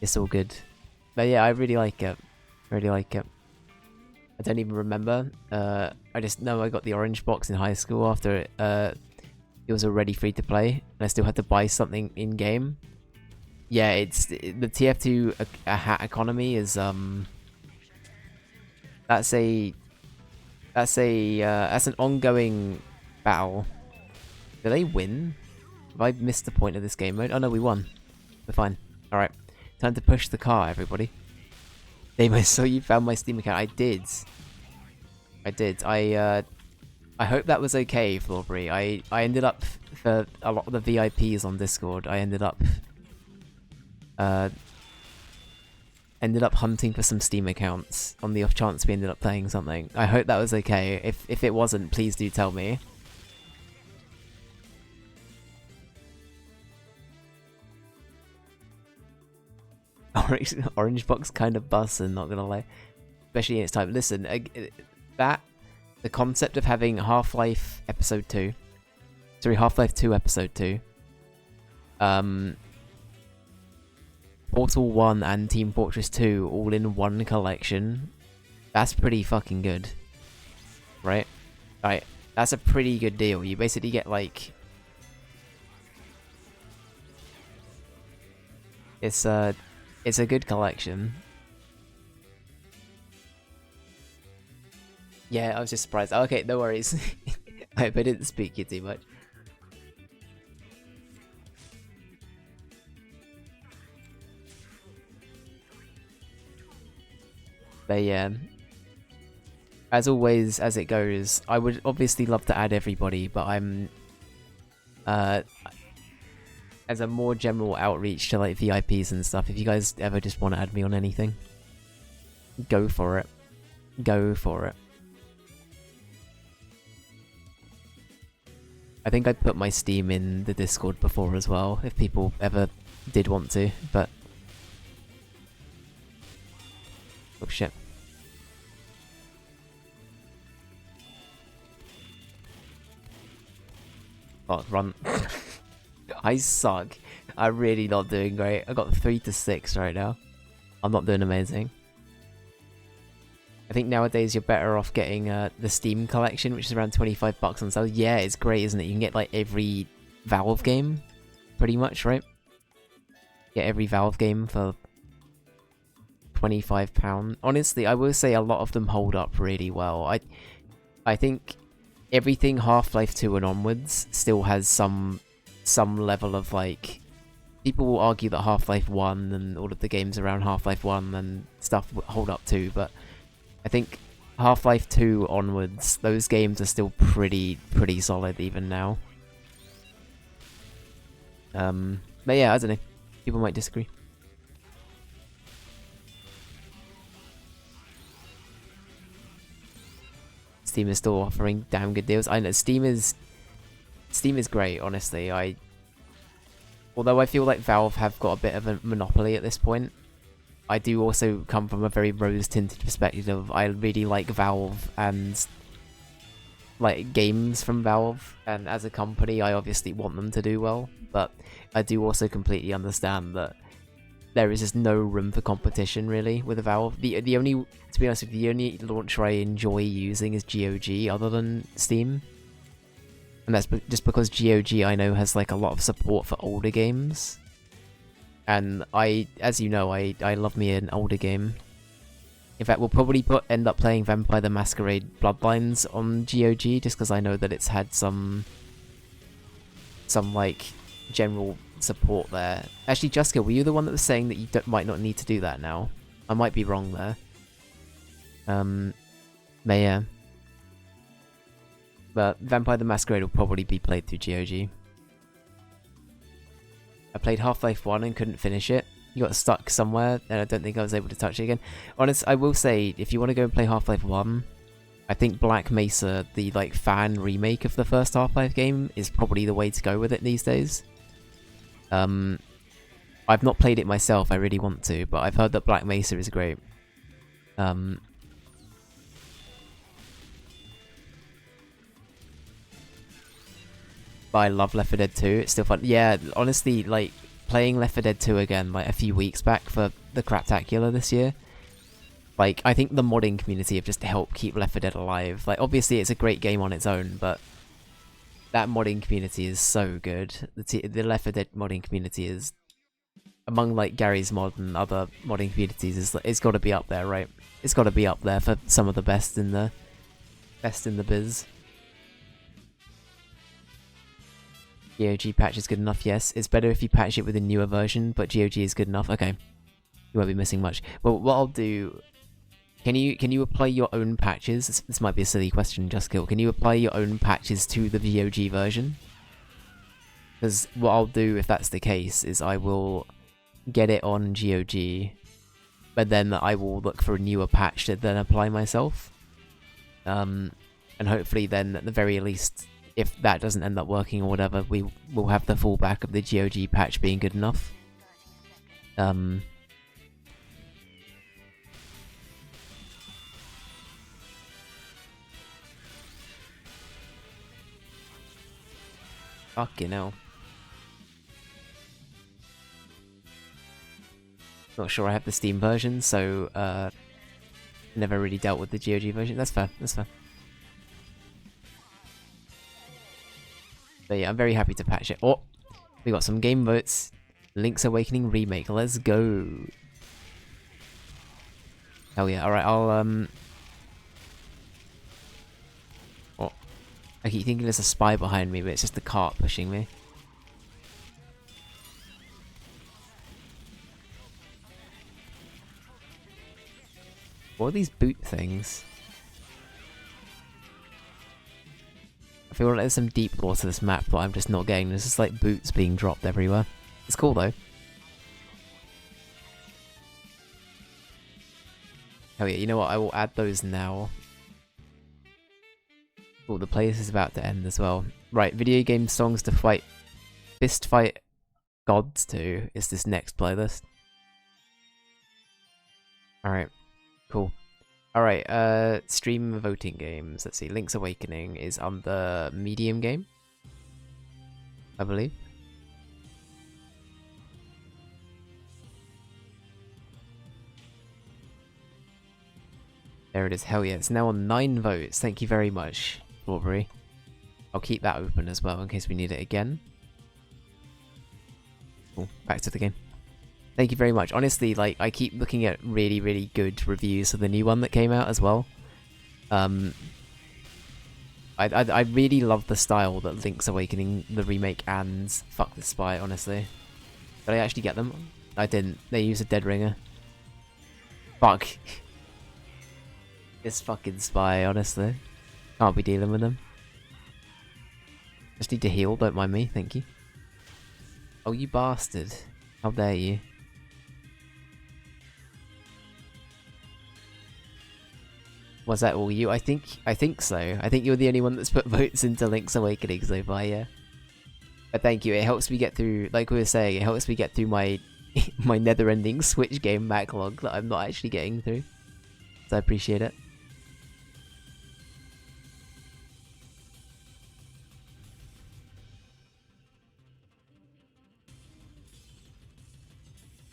It's all good. But yeah, I really like it. Really like it. I don't even remember. I just know I got the orange box in high school after it was already free to play, and I still had to buy something in game. Yeah, the TF2 a hat economy is that's an ongoing battle. Do they win? Have I missed the point of this game mode? Oh no, we won. We're fine. Alright. Time to push the car, everybody. Dave, I saw you found my Steam account. I did. I hope that was okay, Flawbury. I ended up, for a lot of the VIPs on Discord, I ended up hunting for some Steam accounts on the off chance we ended up playing something. I hope that was okay. If it wasn't, please do tell me. Orange box kind of bussin', not gonna lie. Especially in its time. Listen, the concept of having Half-Life Episode 2, sorry, Half-Life 2 Episode 2, Portal 1 and Team Fortress 2 all in one collection, that's pretty fucking good. Right? Right, that's a pretty good deal. You basically get like... It's a good collection. Yeah, I was just surprised. Okay, no worries. I hope I didn't speak you too much. But yeah, as always, as it goes, I would obviously love to add everybody, but I'm as a more general outreach to like VIPs and stuff, if you guys ever just want to add me on anything, go for it. Go for it. I think I put my Steam in the Discord before as well, if people ever did want to, but... Oh shit. Oh, run. I suck. I'm really not doing great. I got 3 to 6 right now. I'm not doing amazing. I think nowadays you're better off getting the Steam collection, which is around 25 bucks on sale. Yeah, it's great, isn't it? You can get like every Valve game, pretty much, right? Get every Valve game for £25. Honestly, I will say a lot of them hold up really well. I think everything Half-Life 2 and onwards still has some level of like... People will argue that Half-Life 1 and all of the games around Half-Life 1 and stuff hold up too, but I think Half-Life 2 onwards, those games are still pretty solid even now. But yeah, I don't know. People might disagree. Steam is still offering damn good deals. I know Steam is great, honestly. Although I feel like Valve have got a bit of a monopoly at this point, I do also come from a very rose-tinted perspective of I really like Valve and like games from Valve, and as a company I obviously want them to do well, but I do also completely understand that there is just no room for competition really with Valve. The only, to be honest with you, the only launcher I enjoy using is GOG other than Steam. And that's just because GOG I know has like a lot of support for older games. And as you know, I love me an older game. In fact, we'll probably end up playing Vampire the Masquerade Bloodlines on GOG, just because I know that it's had some like general support there. Actually, Juska, were you the one that was saying that you might not need to do that now? I might be wrong there. But yeah. But Vampire the Masquerade will probably be played through GOG. I played Half-Life 1 and couldn't finish it. You got stuck somewhere, and I don't think I was able to touch it again. Honestly, I will say, if you want to go and play Half-Life 1, I think Black Mesa, the like fan remake of the first Half-Life game, is probably the way to go with it these days. I've not played it myself, I really want to, but I've heard that Black Mesa is great. But I love Left 4 Dead 2, it's still fun. Yeah, honestly, like, playing Left 4 Dead 2 again, like, a few weeks back for the Craptacular this year, like, I think the modding community have just helped keep Left 4 Dead alive. Like, obviously it's a great game on its own, but That modding community is so good. The Left 4 Dead modding community is, among like Gary's mod and other modding communities, it's got to be up there, right? It's got to be up there for some of the best in the biz. GOG patch is good enough. Yes, it's better if you patch it with a newer version, but GOG is good enough. Okay, you won't be missing much. Well, what I'll do. Can you apply your own patches? This might be a silly question, Just Kill. Can you apply your own patches to the GOG version? Because what I'll do if that's the case is I will get it on GOG, but then I will look for a newer patch to then apply myself. And hopefully then at the very least, if that doesn't end up working or whatever, we will have the fallback of the GOG patch being good enough. Fucking hell. Not sure I have the Steam version, so never really dealt with the GOG version. That's fair, that's fair. But yeah, I'm very happy to patch it. Oh, we got some game votes. Link's Awakening remake. Let's go. Hell yeah. Alright, I'll Oh, I keep thinking there's a spy behind me, but it's just the cart pushing me. What are these boot things? I feel like there's some deep lore to this map that I'm just not getting. There's just like boots being dropped everywhere. It's cool though. Oh yeah, you know what? I will add those now. Oh, the playlist is about to end as well. Right, video game songs to fight fist fight gods to is this next playlist. Alright, cool. Alright, stream voting games. Let's see, Link's Awakening is on the medium game, I believe. There it is, hell yeah, it's now on 9 votes. Thank you very much, Strawberry. I'll keep that open as well in case we need it again. Cool, back to the game. Thank you very much. Honestly, like, I keep looking at really, really good reviews for the new one that came out as well. I really love the style that Link's Awakening, the remake, and Fuck the Spy, honestly. Did I actually get them? I didn't. They use a dead ringer. Fuck. This fucking Spy, honestly. Can't be dealing with them. Just need to heal, don't mind me, thank you. Oh, you bastard. How dare you. Was that all you? I think so. I think you're the only one that's put votes into Link's Awakening so far, yeah. But thank you, it helps me get through, like we were saying, it helps me get through my my never-ending Switch game backlog that I'm not actually getting through. So I appreciate it.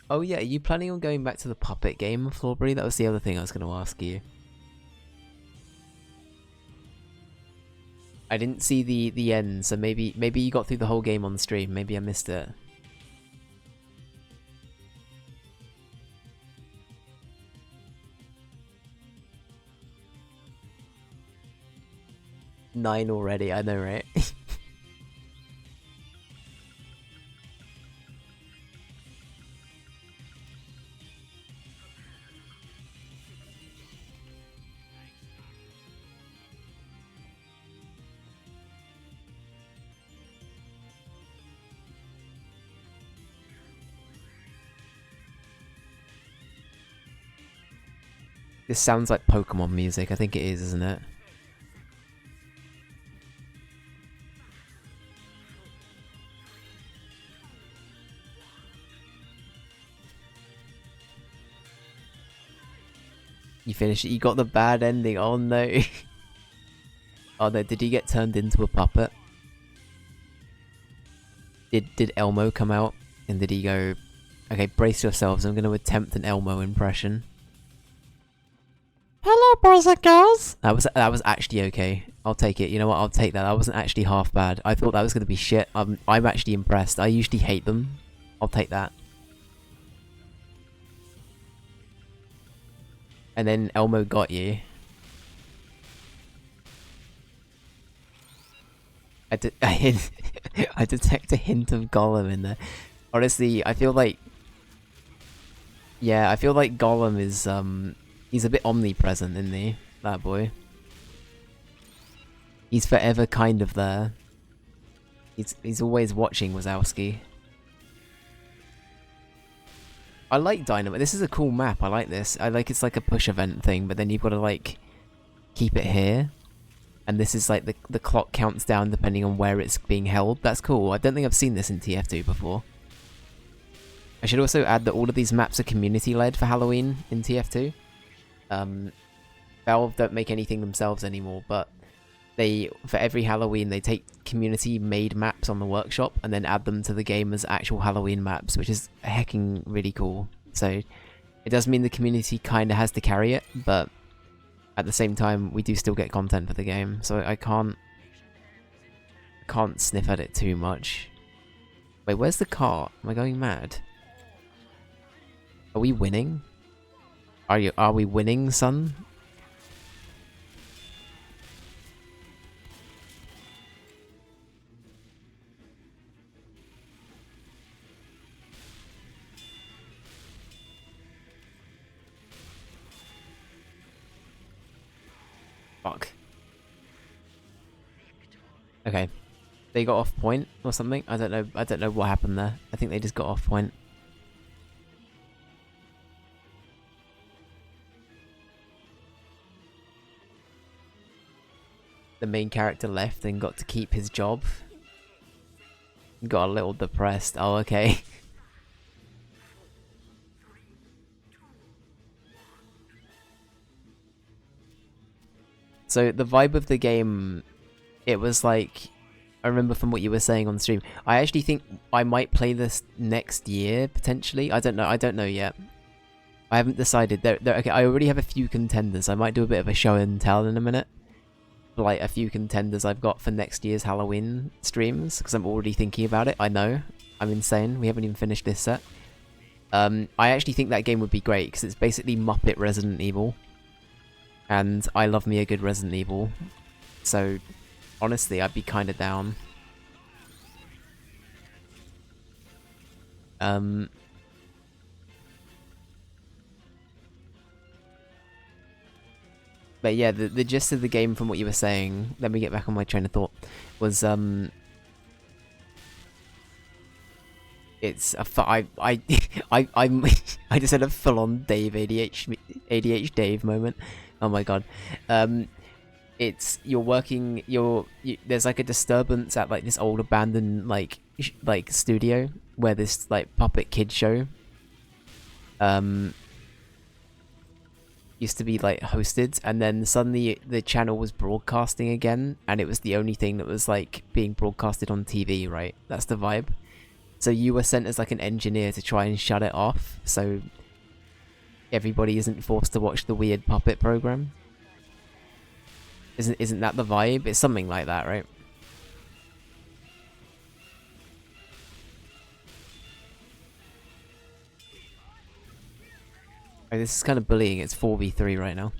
Oh yeah, are you planning on going back to the puppet game, Flawberry? That was the other thing I was going to ask you. I didn't see the end, so maybe you got through the whole game on stream. Maybe I missed it. Nine already, I know, right? This sounds like Pokemon music. I think it is, isn't it? You finished it. You got the bad ending. Oh no. Oh no, did he get turned into a puppet? Did Elmo come out? And did he go, okay, brace yourselves, I'm going to attempt an Elmo impression. Hello! Hello, boys and girls. That was actually okay. I'll take it. You know what? I'll take that. That wasn't actually half bad. I thought that was gonna be shit. I'm actually impressed. I usually hate them. I'll take that. And then Elmo got you. I detect a hint of Gollum in there. Honestly, I feel like... Yeah, I feel like Gollum is, he's a bit omnipresent, isn't he? That boy. He's forever kind of there. He's always watching Wazowski. I like Dynamite. This is a cool map. I like this. I like it's like a push event thing, but then you've got to like keep it here. And this is like the clock counts down depending on where it's being held. That's cool. I don't think I've seen this in TF2 before. I should also add that all of these maps are community-led for Halloween in TF2. Valve don't make anything themselves anymore, but for every Halloween, they take community-made maps on the workshop and then add them to the game as actual Halloween maps, which is hecking really cool. So it does mean the community kind of has to carry it, but at the same time, we do still get content for the game, so I can't sniff at it too much. Wait, where's the cart? Am I going mad? Are we winning? Are we winning, son? Fuck. Okay. They got off point or something? I don't know what happened there. I think they just got off point. The main character left and got to keep his job. Got a little depressed. Oh, okay. So the vibe of the game, it was like, I remember from what you were saying on stream, I actually think I might play this next year, potentially. I don't know yet. I haven't decided. Okay, I already have a few contenders. I might do a bit of a show and tell in a minute. Like, a few contenders I've got for next year's Halloween streams, because I'm already thinking about it. I know. I'm insane. We haven't even finished this set. I actually think that game would be great, because it's basically Muppet Resident Evil. And I love me a good Resident Evil. So, honestly, I'd be kind of down. But yeah, the gist of the game, from what you were saying, let me get back on my train of thought, was it's a I just had a full-on Dave ADH Dave moment. Oh my god. It's you're working. There's like a disturbance at like this old abandoned like studio where this like puppet kid show used to be like hosted, and then suddenly the channel was broadcasting again, and it was the only thing that was like being broadcasted on TV. Right, that's the vibe. So you were sent as like an engineer to try and shut it off, so everybody isn't forced to watch the weird puppet program. Isn't that the vibe? It's something like that, right? Oh, this is kind of bullying. It's 4v3 right now.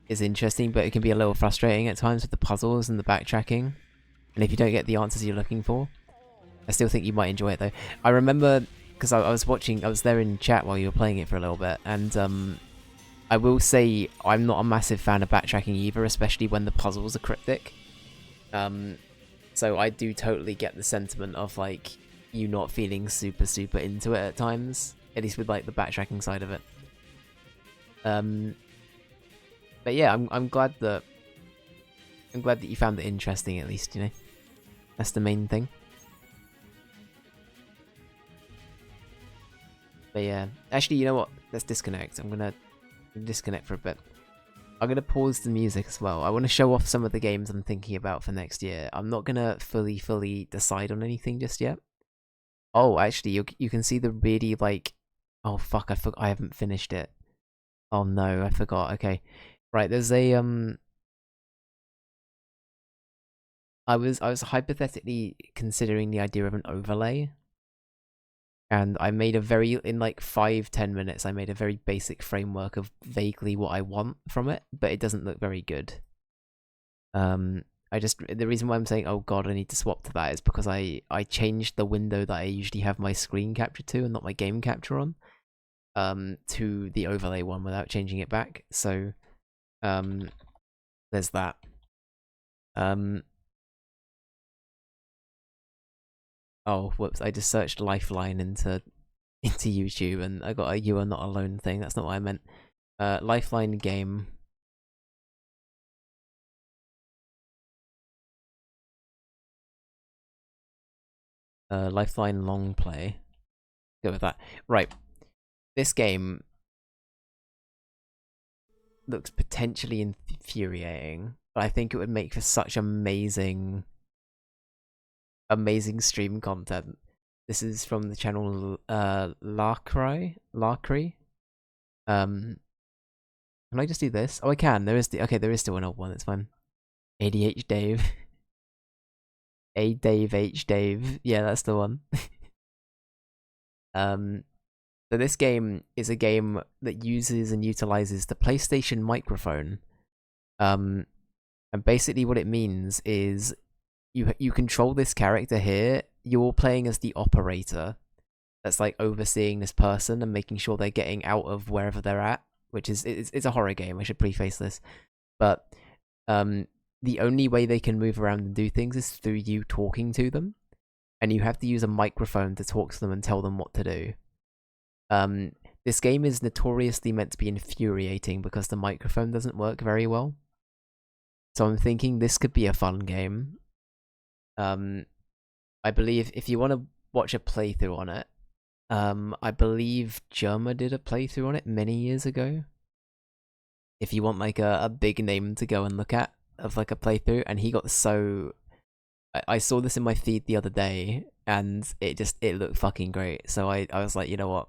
It's interesting, but it can be a little frustrating at times with the puzzles and the backtracking. And if you don't get the answers you're looking for. I still think you might enjoy it though. I remember, because I was there in chat while you were playing it for a little bit, and I will say I'm not a massive fan of backtracking either, especially when the puzzles are cryptic. So I do totally get the sentiment of like you not feeling super into it at times, at least with like the backtracking side of it. But yeah, I'm glad that you found it interesting, at least, you know. That's the main thing. But yeah, actually, you know what? Let's disconnect. I'm gonna disconnect for a bit. I'm gonna pause the music as well. I want to show off some of the games I'm thinking about for next year. I'm not gonna fully decide on anything just yet. Oh, actually, you can see the really like Oh fuck, I haven't finished it. Oh no, I forgot. Okay. Right, there's a I was hypothetically considering the idea of an overlay, and I made a very in like 5-10 minutes I made a very basic framework of vaguely what I want from it, but it doesn't look very good. The reason why I'm saying oh god I need to swap to that is because I changed the window that I usually have my screen capture to and not my game capture on to the overlay one without changing it back. So there's that. Oh whoops, I just searched Lifeline into YouTube and I got a You Are Not Alone thing. That's not what I meant. Lifeline game. Lifeline long play. Go with that. Right. This game looks potentially infuriating, but I think it would make for such amazing stream content. This is from the channel Larcry. Can I just do this? Oh, I can. There is there is still an old one. It's fine. ADH Dave. A Dave H Dave. Yeah, that's the one. So this game is a game that uses and utilizes the PlayStation microphone. And basically what it means is you control this character here. You're playing as the operator that's like overseeing this person and making sure they're getting out of wherever they're at, which is it's a horror game. I should preface this, but the only way they can move around and do things is through you talking to them, and you have to use a microphone to talk to them and tell them what to do. This game is notoriously meant to be infuriating because the microphone doesn't work very well. So I'm thinking this could be a fun game. I believe if you want to watch a playthrough on it, I believe Germa did a playthrough on it many years ago. If you want like a big name to go and look at of like a playthrough, and he got so... I saw this in my feed the other day, and it looked fucking great. So I was like, you know what?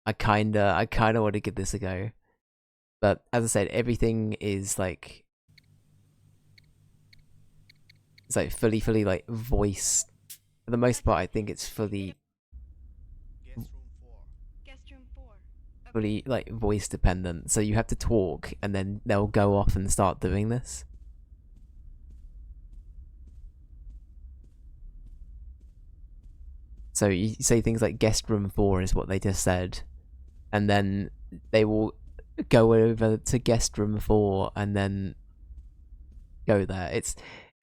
I kinda want to give this a go. But as I said, everything is like... It's like fully like voice. For the most part, I think it's fully like voice dependent. So you have to talk, and then they'll go off and start doing this. So you say things like guest room 4 is what they just said, and then they will go over to guest room 4 and then go there.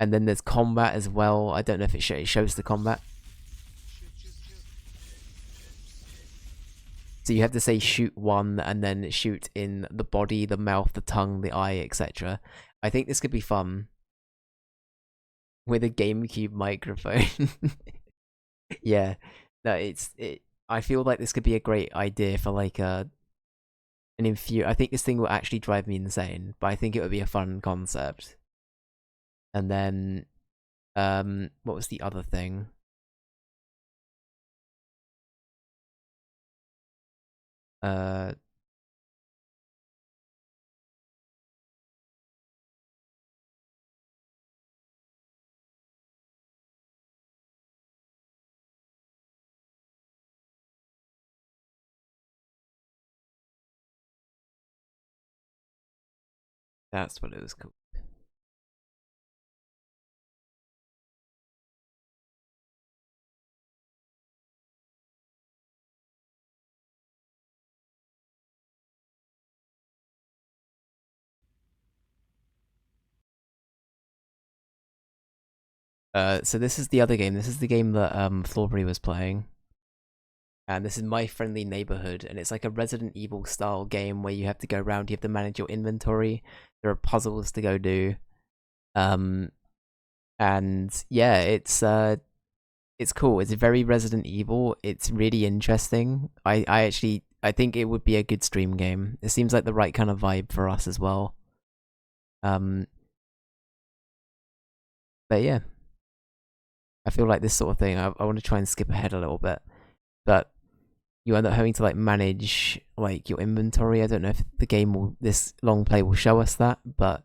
And then there's combat as well. I don't know if it shows the combat. So you have to say shoot 1 and then shoot in the body, the mouth, the tongue, the eye, etc. I think this could be fun with a GameCube microphone. Yeah, no, I feel like this could be a great idea for like an I think this thing will actually drive me insane, but I think it would be a fun concept. And then, what was the other thing? That's what it was called. So this is the other game. This is the game that Flawberry was playing. And this is My Friendly Neighborhood, and it's like a Resident Evil style game where you have to go around, you have to manage your inventory, there are puzzles to go do. And yeah, it's cool. It's very Resident Evil. It's really interesting. I think it would be a good stream game. It seems like the right kind of vibe for us as well. But yeah. I feel like this sort of thing, I want to try and skip ahead a little bit. But you end up having to like manage like your inventory. I don't know if the game will, this long play will show us that, but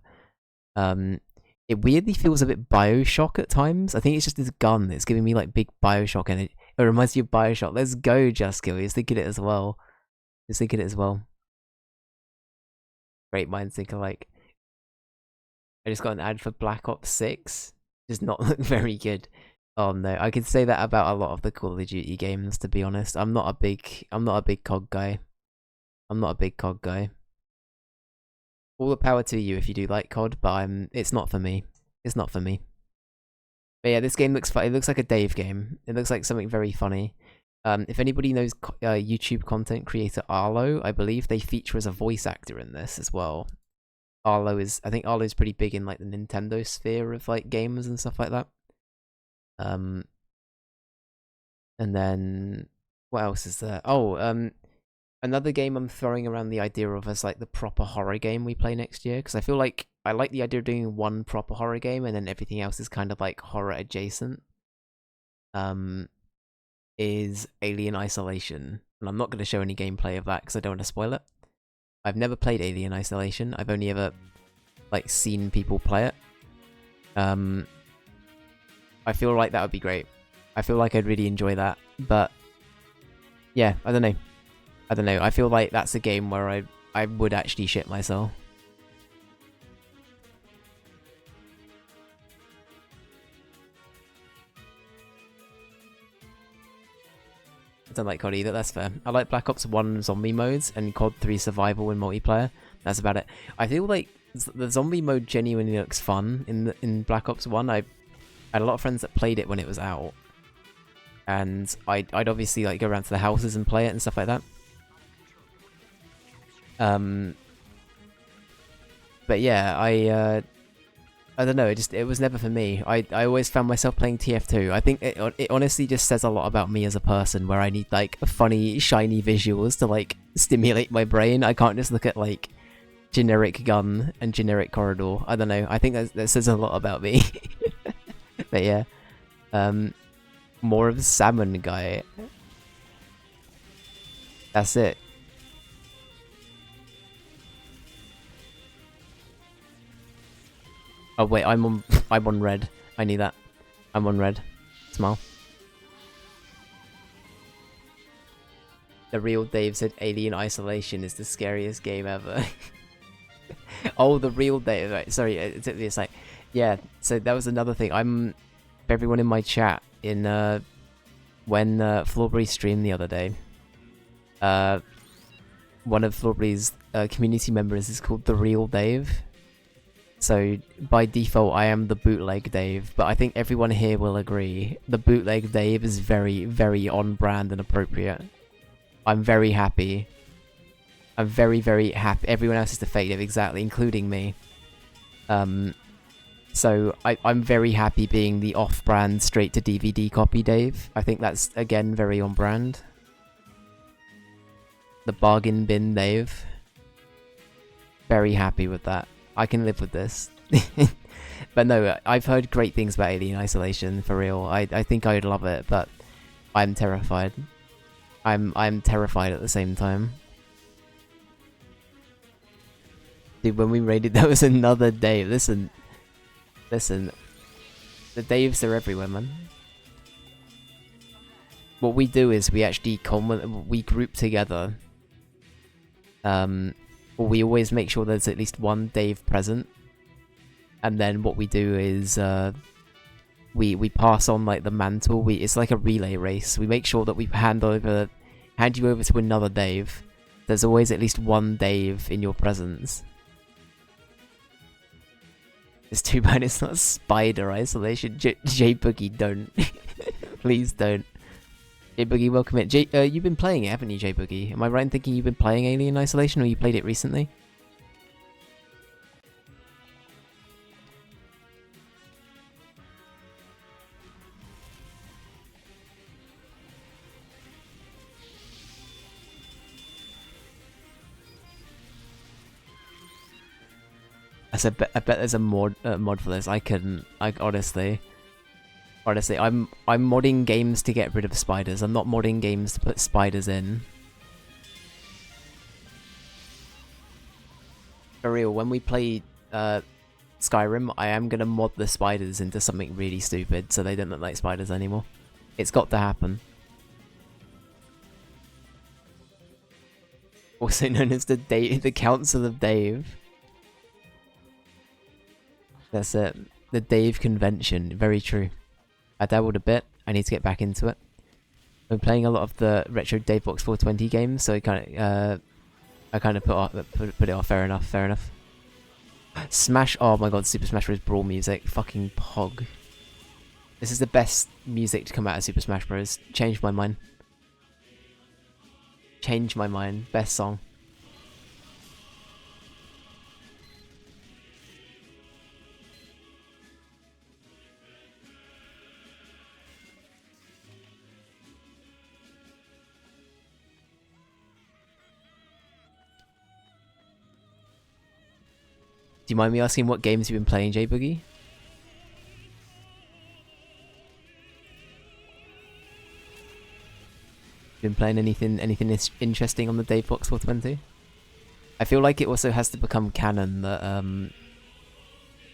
it weirdly feels a bit Bioshock at times. I think it's just this gun that's giving me like big Bioshock energy. It reminds me of Bioshock. Let's go, Juskill. He's thinking it as well. He's thinking it as well. Great minds think alike. I just got an ad for Black Ops 6. Does not look very good. Oh no, I could say that about a lot of the Call of Duty games, to be honest. I'm not a big COD guy. I'm not a big COD guy. All the power to you if you do like COD, but it's not for me. It's not for me. But yeah, this game looks fun. It looks like a Dave game. It looks like something very funny. If anybody knows YouTube content creator Arlo, I believe they feature as a voice actor in this as well. I think Arlo's pretty big in like the Nintendo sphere of like gamers and stuff like that. And then what else is there? Oh, another game I'm throwing around the idea of as like the proper horror game we play next year, because I feel like I like the idea of doing one proper horror game and then everything else is kind of like horror adjacent. Is Alien Isolation, and I'm not going to show any gameplay of that because I don't want to spoil it. I've never played Alien Isolation. I've only ever like seen people play it. I feel like that would be great. I feel like I'd really enjoy that, but yeah, I don't know. I feel like that's a game where I would actually shit myself. I don't like COD either, that's fair. I like Black Ops 1 zombie modes and COD 3 survival and multiplayer. That's about it. I feel like the zombie mode genuinely looks fun in Black Ops 1. I had a lot of friends that played it when it was out. And I'd obviously like go around to the houses and play it and stuff like that. But yeah, I don't know, it was never for me. I always found myself playing TF2. I think it honestly just says a lot about me as a person, where I need like funny, shiny visuals to like stimulate my brain. I can't just look at like generic gun and generic corridor. I don't know. I think that says a lot about me. But yeah, more of a salmon guy. That's it. Oh wait, I'm on red. I need that. I'm on red. Smile. The real Dave said Alien Isolation is the scariest game ever. Oh, the real Dave. Right, sorry, it took me a sec. Yeah, so that was another thing. For everyone in my chat in when Flawberry streamed the other day. One of Flawberry's community members is called the real Dave. So by default, I am the bootleg Dave, but I think everyone here will agree the bootleg Dave is very, very on brand and appropriate. I'm very happy. I'm very, very happy. Everyone else is the fake Dave, exactly, including me. So I'm very happy being the off-brand, straight-to-DVD copy Dave. I think that's, again, very on brand. The bargain bin Dave. Very happy with that. I can live with this. But no, I've heard great things about Alien Isolation, for real. I think I'd love it, but I'm terrified. I'm terrified at the same time. Dude, when we raided, there was another Dave. Listen. The Daves are everywhere, man. What we do is we actually we group together. We always make sure there's at least one Dave present, and then what we do is we pass on like the mantle. It's like a relay race. We make sure that we hand you over to another Dave. There's always at least one Dave in your presence. It's too bad it's not Spider Isolation. J-Boogie, don't. Please don't. J-Boogie, welcome in. You've been playing it, haven't you, J-Boogie? Am I right in thinking you've been playing Alien Isolation, or you played it recently? I bet there's a mod for this. I honestly, I'm modding games to get rid of spiders. I'm not modding games to put spiders in. For real, when we play Skyrim, I am gonna mod the spiders into something really stupid so they don't look like spiders anymore. It's got to happen. Also known as the Council of Dave. That's it. The Dave Convention. Very true. I dabbled a bit. I need to get back into it. I'm playing a lot of the retro Davebox 420 games, so I kind of put it off. Fair enough. Fair enough. Smash. Oh my god, Super Smash Bros. Brawl music. Fucking pog. This is the best music to come out of Super Smash Bros. Changed my mind. Changed my mind. Best song. Do you mind me asking what games you've been playing, J-Boogie? Been playing anything interesting on the Davebox 420? I feel like it also has to become canon that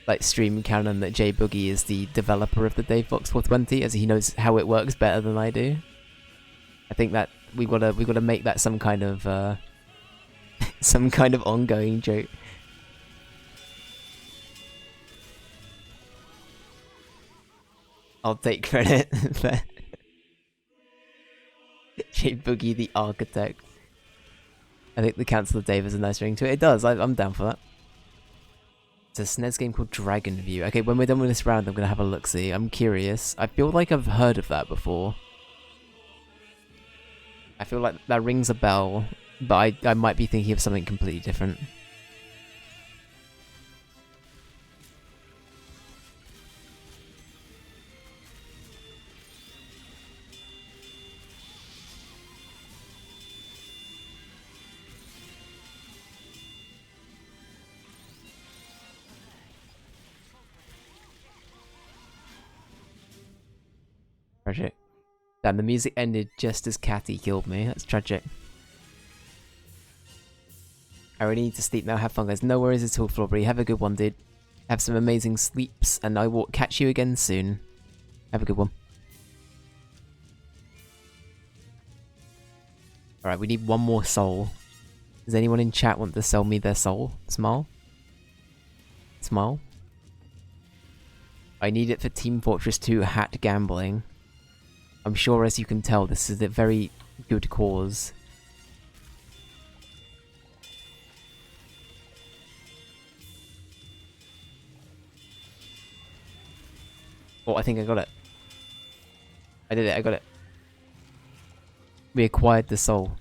like stream canon that J-Boogie is the developer of the Davebox 420, as he knows how it works better than I do. I think that we gotta make that some kind of ongoing joke. I'll take credit for J-Boogie the architect. I think the Council of Dave is a nice ring to it. It does, I'm down for that. It's a SNES game called Dragon View. Okay, when we're done with this round, I'm going to have a look-see. I'm curious. I feel like I've heard of that before. I feel like that rings a bell, but I might be thinking of something completely different. Tragic. Damn, the music ended just as Catty killed me. That's tragic. I really need to sleep now. Have fun, guys. No worries at all, Flawberry. Have a good one, dude. Have some amazing sleeps, and I will catch you again soon. Have a good one. Alright, we need one more soul. Does anyone in chat want to sell me their soul? Smile? Smile? I need it for Team Fortress 2 hat gambling. I'm sure, as you can tell, this is a very good cause. Oh, I think I got it. I did it, I got it. We acquired the soul.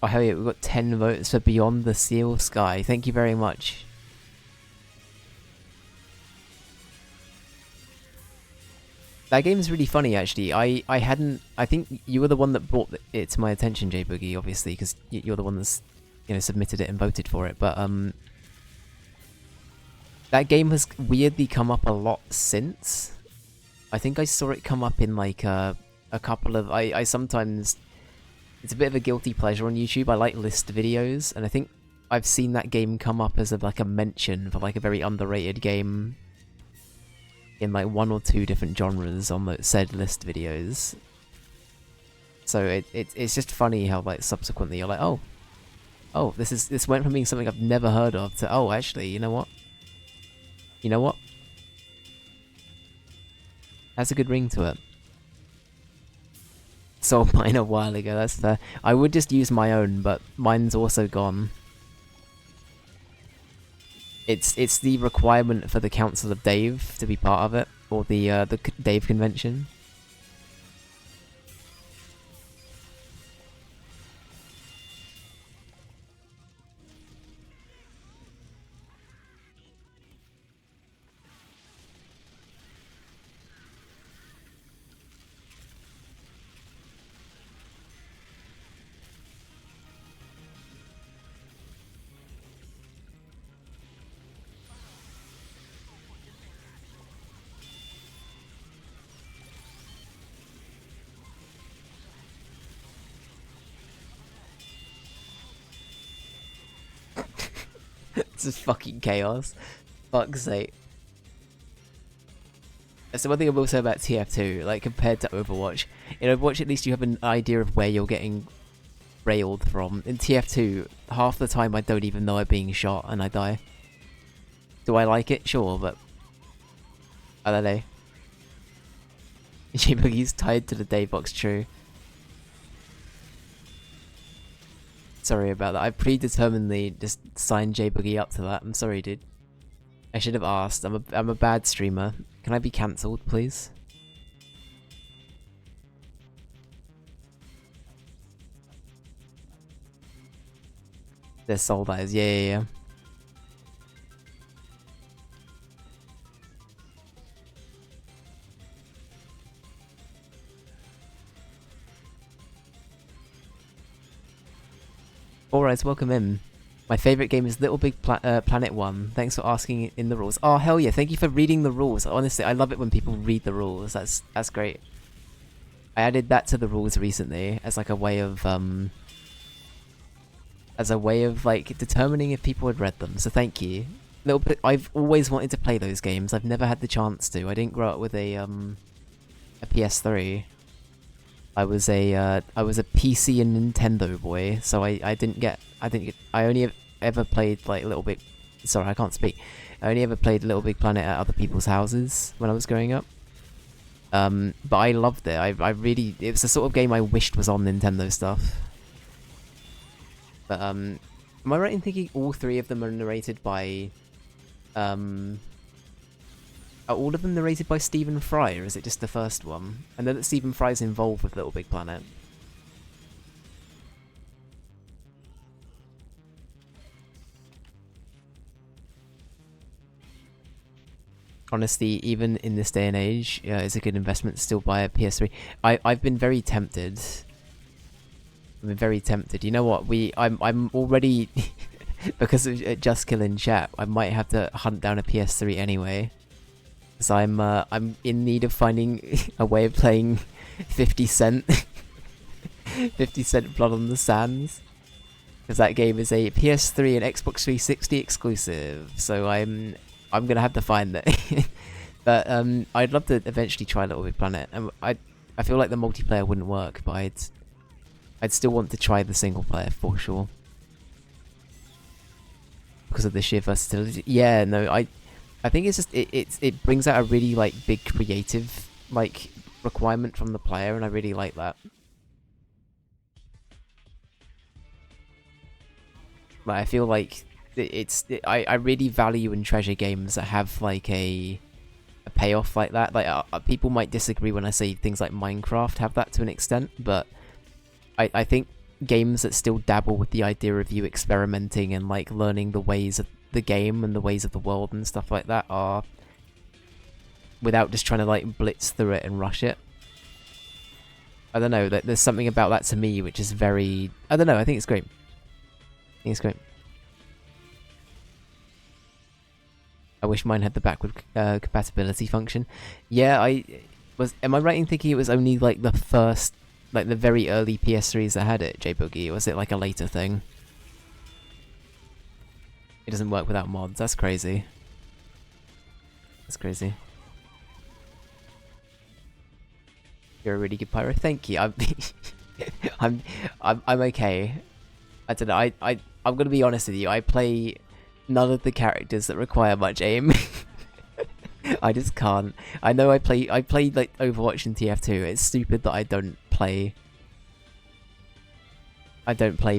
Oh hell yeah, we've got 10 votes for Beyond the Seal Sky. Thank you very much. That game is really funny, actually. I think you were the one that brought it to my attention, J-Boogie, obviously, because you're the one that's, submitted it and voted for it. But, that game has weirdly come up a lot since. I think I saw it come up in, like, a couple of... I sometimes... It's a bit of a guilty pleasure on YouTube. I like list videos, and I think I've seen that game come up as a mention for like a very underrated game in like 1 or 2 different genres on the said list videos. So it's just funny how like subsequently you're like, oh, this went from being something I've never heard of to, oh, actually, you know what? You know what? Has a good ring to it. Sold mine a while ago, that's fair. I would just use my own, but mine's also gone. It's the requirement for the Council of Dave to be part of it, or the Dave Convention. It's just fucking chaos. Fuck's sake. That's the one thing I will say about TF2, like compared to Overwatch. In Overwatch, at least you have an idea of where you're getting railed from. In TF2, half the time I don't even know I'm being shot and I die. Do I like it? Sure, but I don't know. J-Boogie's tied to the day box, true. Sorry about that. I predeterminedly just signed J-Boogie up to that. I'm sorry, dude. I should have asked. I'm a bad streamer. Can I be cancelled, please? They're sold eyes. Yeah. Alright, welcome in. My favourite game is Little Big Planet 1. Thanks for asking in the rules. Oh, hell yeah, thank you for reading the rules. Honestly, I love it when people read the rules. That's great. I added that to the rules recently as like a way of like determining if people had read them. So thank you. Little bit. I've always wanted to play those games. I've never had the chance to. I didn't grow up with a PS3. I was a PC and Nintendo boy, so I only ever played like Little Big. Sorry, I can't speak. I only ever played Little Big Planet at other people's houses when I was growing up. But I loved it. I really, it was the sort of game I wished was on Nintendo stuff. But am I right in thinking all three of them are narrated by Are all of them narrated by Stephen Fry, or is it just the first one? I know that Stephen Fry's involved with Little Big Planet. Honestly, even in this day and age, it's a good investment to still buy a PS3. I've been very tempted. I've been very tempted. You know what? I'm already because of Just Killing Chat. I might have to hunt down a PS3 anyway. So I'm in need of finding a way of playing 50 Cent 50 Cent Blood on the Sands, because that game is a PS3 and Xbox 360 exclusive. So I'm gonna have to find that. But I'd love to eventually try Little Big Planet. I feel like the multiplayer wouldn't work, but I'd still want to try the single player for sure, because of the sheer versatility. Yeah, no, I think it's just it brings out a really like big creative like requirement from the player, and I really like that. Like I feel like I really value and treasure games that have like a payoff like that. Like people might disagree when I say things like Minecraft have that to an extent, but I think games that still dabble with the idea of you experimenting and like learning the ways of the game and the ways of the world and stuff like that are, without just trying to like blitz through it and rush it. I don't know, there's something about that to me which is very, I don't know, I think it's great. I think it's great. I wish mine had the backward compatibility function. Yeah, am I right in thinking it was only like the first, like the very early PS3s that had it, J-Boogie, or was it like a later thing? It doesn't work without mods. That's crazy. That's crazy. You're a really good pyro. Thank you. I'm okay. I don't know. I'm gonna be honest with you. I play none of the characters that require much aim. I just can't. I know I played like Overwatch and TF2. It's stupid that I don't play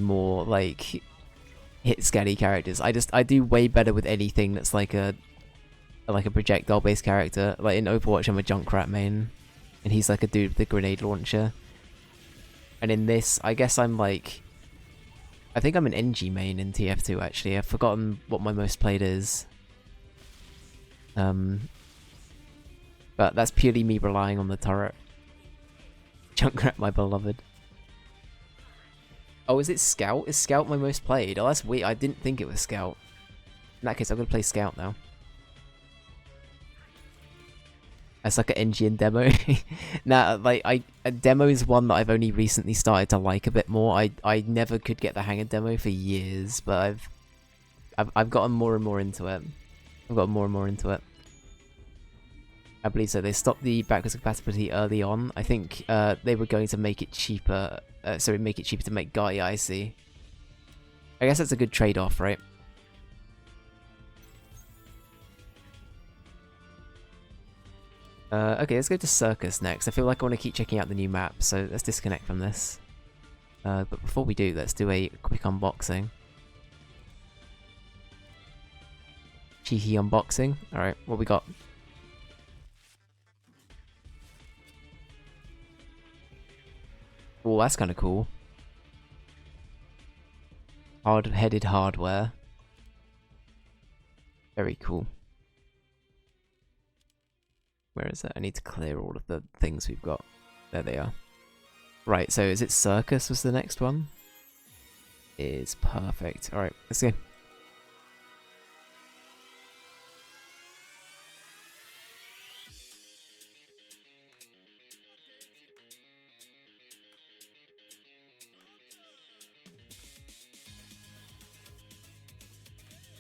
more like hit scatty characters. I do way better with anything that's like a projectile based character. Like in Overwatch I'm a Junkrat main, and he's like a dude with a grenade launcher. And in this, I guess I'm like, I think I'm an NG main in TF2 actually. I've forgotten what my most played is. But that's purely me relying on the turret. Junkrat, my beloved. Oh, is it Scout? Is Scout my most played? Oh, that's weird. I didn't think it was Scout. In that case, I'm gonna play Scout now. That's like an NG in demo. Nah, like a demo is one that I've only recently started to like a bit more. I never could get the hang of demo for years, but I've gotten more and more into it. I've gotten more and more into it. I believe so. They stopped the backwards compatibility early on. I think they were going to make it cheaper. Sorry, make it cheaper to make Gaia IC. I guess that's a good trade-off, right? Okay, let's go to Circus next. I feel like I want to keep checking out the new map, so let's disconnect from this. But before we do, let's do a quick unboxing. Cheeky unboxing. Alright, what we got? Oh, that's kind of cool. Hard-headed hardware. Very cool. Where is it? I need to clear all of the things we've got. There they are. Right, so is it Circus was the next one? Is perfect. Alright, let's go.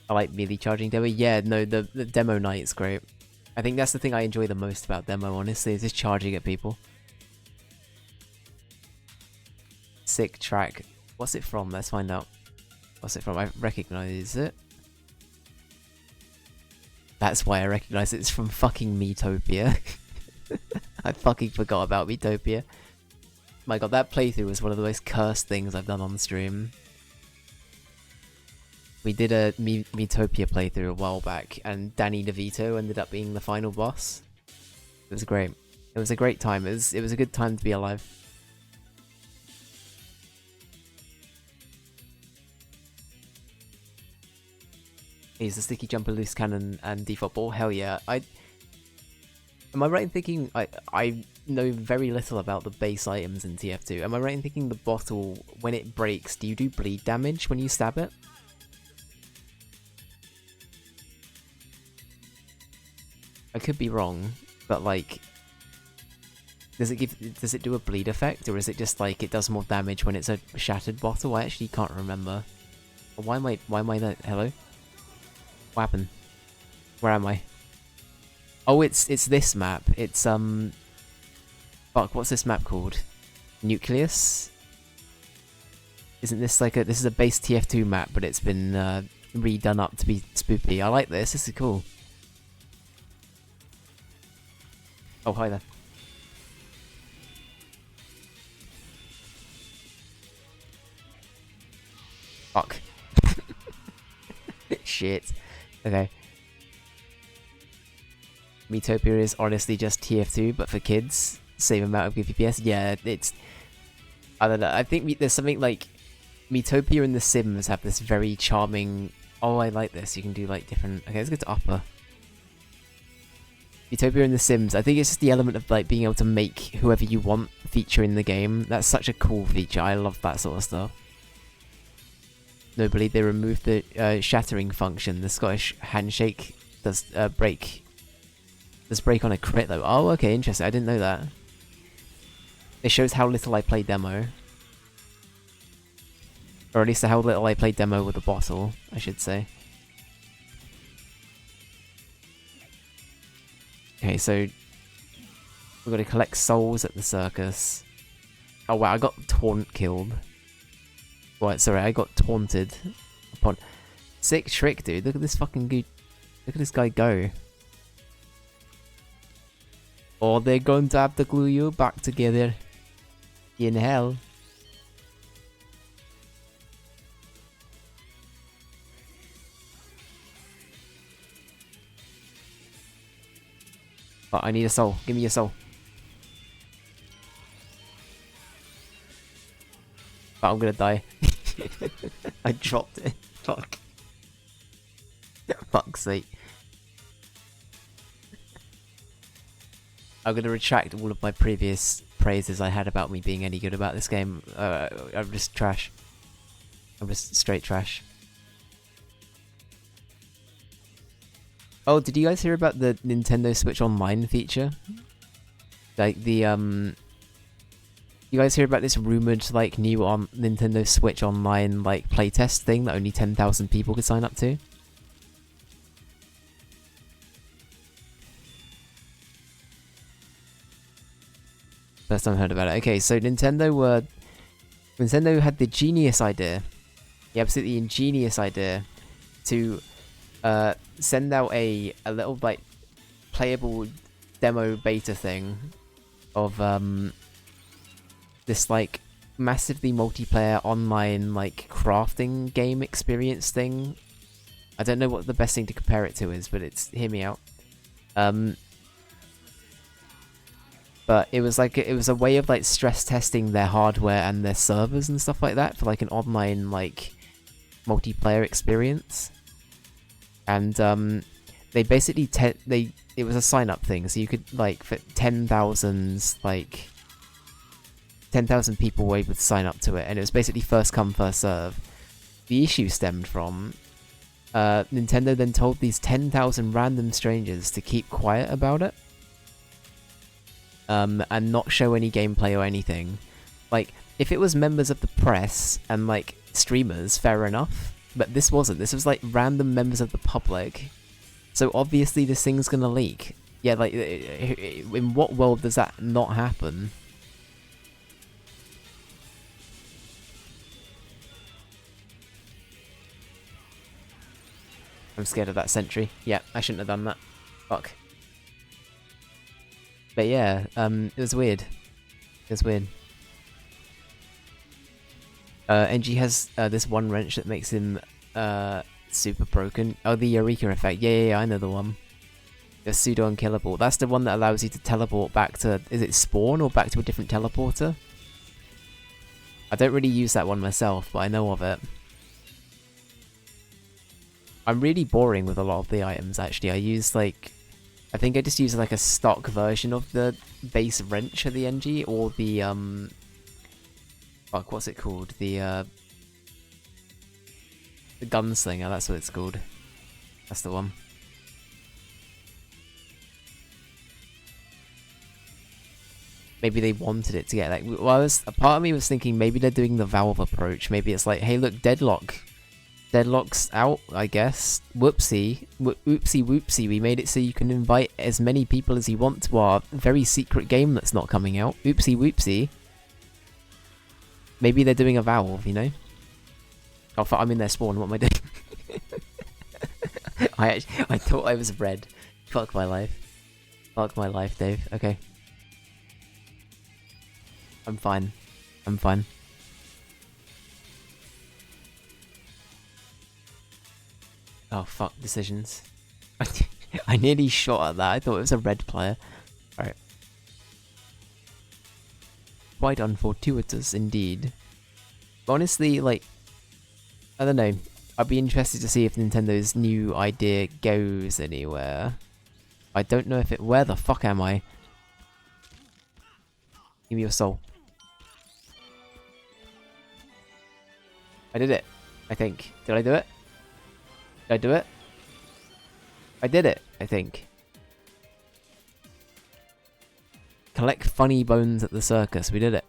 I like melee charging demo. Yeah, no, the demo night is great. I think that's the thing I enjoy the most about demo, honestly, is just charging at people. Sick track. What's it from? Let's find out. What's it from? I recognize it. That's why I recognize it. It's from fucking Metopia. I fucking forgot about Metopia. My god, that playthrough was one of the most cursed things I've done on the stream. We did a Metopia playthrough a while back, and Danny DeVito ended up being the final boss. It was great. It was a great time. It was a good time to be alive. Is the sticky jumper, loose cannon, and default ball? Hell yeah! Am I right in thinking I know very little about the base items in TF2? Am I right in thinking the bottle, when it breaks, do you do bleed damage when you stab it? I could be wrong, but like, does it do a bleed effect, or is it just like it does more damage when it's a shattered bottle? I actually can't remember. Why am I not? Hello? What happened? Where am I? Oh, it's this map. It's fuck, what's this map called? Nucleus? Isn't this like this is a base TF2 map, but it's been redone up to be spoopy. I like this. This is cool. Oh, hi there. Fuck. Shit. Okay. Metopia is honestly just TF2, but for kids. Same amount of good FPS. Yeah, it's... I don't know. I think there's something like... Metopia and The Sims have this very charming... Oh, I like this. You can do like different... Okay, let's go to upper. Utopia and The Sims, I think it's just the element of like being able to make whoever you want feature in the game. That's such a cool feature. I love that sort of stuff. Nobly, they removed the shattering function. The Scottish handshake does break. Does break on a crit though. Oh, okay, interesting. I didn't know that. It shows how little I play demo. Or at least how little I play demo with a bottle, I should say. Okay, so we've got to collect souls at the circus. Oh wow, I got killed. What? Sorry, I got taunted upon. Sick trick, dude. Look at this fucking good. Look at this guy go. Or they're going to have to glue you back together. In hell. But I need a soul. Give me a soul. But I'm gonna die. I dropped it. Fuck. Fuck's sake. I'm gonna retract all of my previous praises I had about me being any good about this game. I'm just trash. I'm just straight trash. Oh, did you guys hear about the Nintendo Switch Online feature? Like the You guys hear about this rumored like new on Nintendo Switch Online like playtest thing that only 10,000 people could sign up to? First time I heard about it. Okay, so Nintendo had the genius idea, the absolutely ingenious idea, to send out a little like playable demo beta thing of this like massively multiplayer online like crafting game experience thing. I don't know what the best thing to compare it to is, but hear me out. But it was a way of like stress testing their hardware and their servers and stuff like that for like an online like multiplayer experience. And they basically it was a sign up thing, so you could like for 10,000 like 10,000 people were able to sign up to it, and it was basically first come first serve. The issue stemmed from Nintendo then told these 10,000 random strangers to keep quiet about it. And not show any gameplay or anything. Like, if it was members of the press and, like, streamers, fair enough. But this wasn't. This was, like, random members of the public. So, obviously, this thing's gonna leak. Yeah, like, in what world does that not happen? I'm scared of that sentry. Yeah, I shouldn't have done that. Fuck. But yeah, it was weird. It was weird. NG has this one wrench that makes him super broken. Oh, the Eureka effect. Yeah, I know the one. The pseudo unkillable. That's the one that allows you to teleport back to... Is it spawn or back to a different teleporter? I don't really use that one myself, but I know of it. I'm really boring with a lot of the items, actually. I use, like... I think I just use like a stock version of the base wrench of the NG, or the fuck, what's it called? The gunslinger, that's what it's called. That's the one. Maybe they wanted it to get like, well, a part of me was thinking maybe they're doing the Valve approach. Maybe it's like, hey look, Deadlock's out, I guess. Whoopsie. Oopsie whoopsie. We made it so you can invite as many people as you want to our very secret game that's not coming out. Oopsie whoopsie. Maybe they're doing a Valve, you know? Oh, fuck, I'm in their spawn. What am I doing? I thought I was red. Fuck my life. Fuck my life, Dave. Okay. I'm fine. I'm fine. Oh fuck, decisions. I nearly shot at that. I thought it was a red player. Alright. Quite unfortuitous indeed. Honestly, like, I don't know. I'd be interested to see if Nintendo's new idea goes anywhere. I don't know if it... Where the fuck am I? Give me your soul. I did it. I think. Did I do it? Did I do it? I did it, I think. Collect funny bones at the circus. We did it.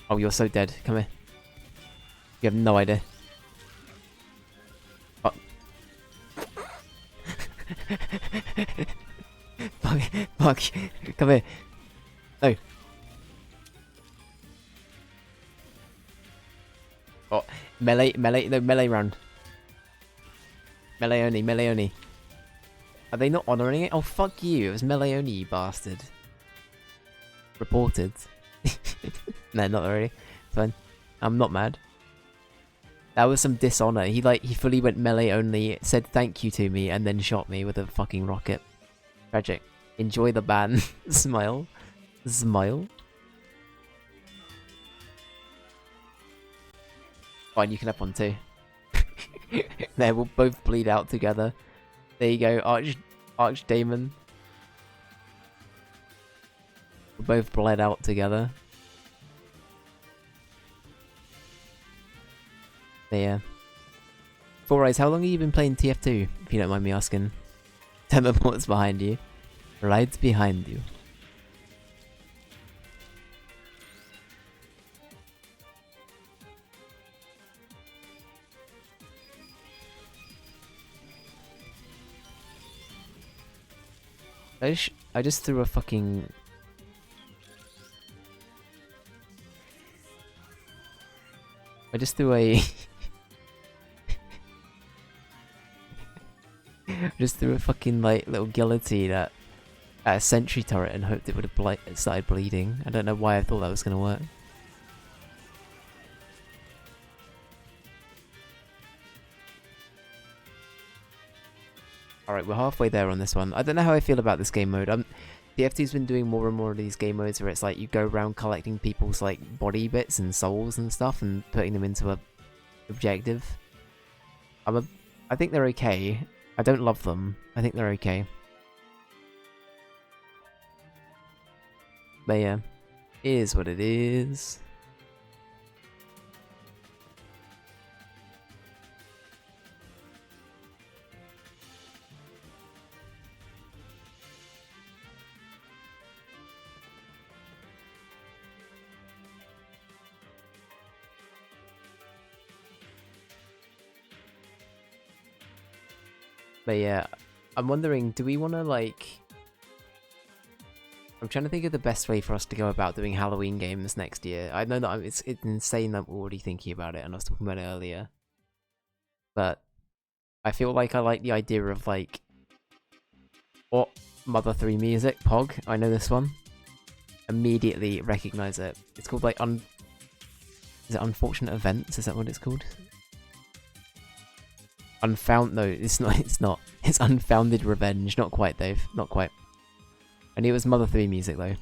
Oh, you're so dead. Come here. You have no idea. Oh. Fuck. Fuck. Come here. No. Oh, melee round. Melee only. Are they not honouring it? Oh, fuck you. It was melee only, you bastard. Reported. No, not really. It's fine. I'm not mad. That was some dishonour. He fully went melee only, said thank you to me, and then shot me with a fucking rocket. Tragic. Enjoy the ban. Smile. Smile. Fine, you can have one too. There, we'll both bleed out together. There you go, Archdemon. We both bled out together. There. Four Eyes, how long have you been playing TF2, if you don't mind me asking? Teleports behind you. Right behind you. I just threw a fucking... I just threw a... I just threw a fucking, like, little guillotine at a sentry turret and hoped it would have started bleeding. I don't know why I thought that was gonna work. Alright, we're halfway there on this one. I don't know how I feel about this game mode. TFT's been doing more and more of these game modes where it's like you go around collecting people's like body bits and souls and stuff and putting them into a objective. I think they're okay. I don't love them. I think they're okay. But yeah, it is what it is. But yeah, I'm wondering, do we want to like... I'm trying to think of the best way for us to go about doing Halloween games next year. I know that it's insane that we're already thinking about it, and I was talking about it earlier. But I feel like I like the idea of like... What? Mother 3 music? Pog? I know this one. Immediately recognize it. It's called like Is it Unfortunate Events? Is that what it's called? No, it's not. It's Unfounded Revenge. Not quite, Dave. Not quite. I knew it was Mother 3 music, though.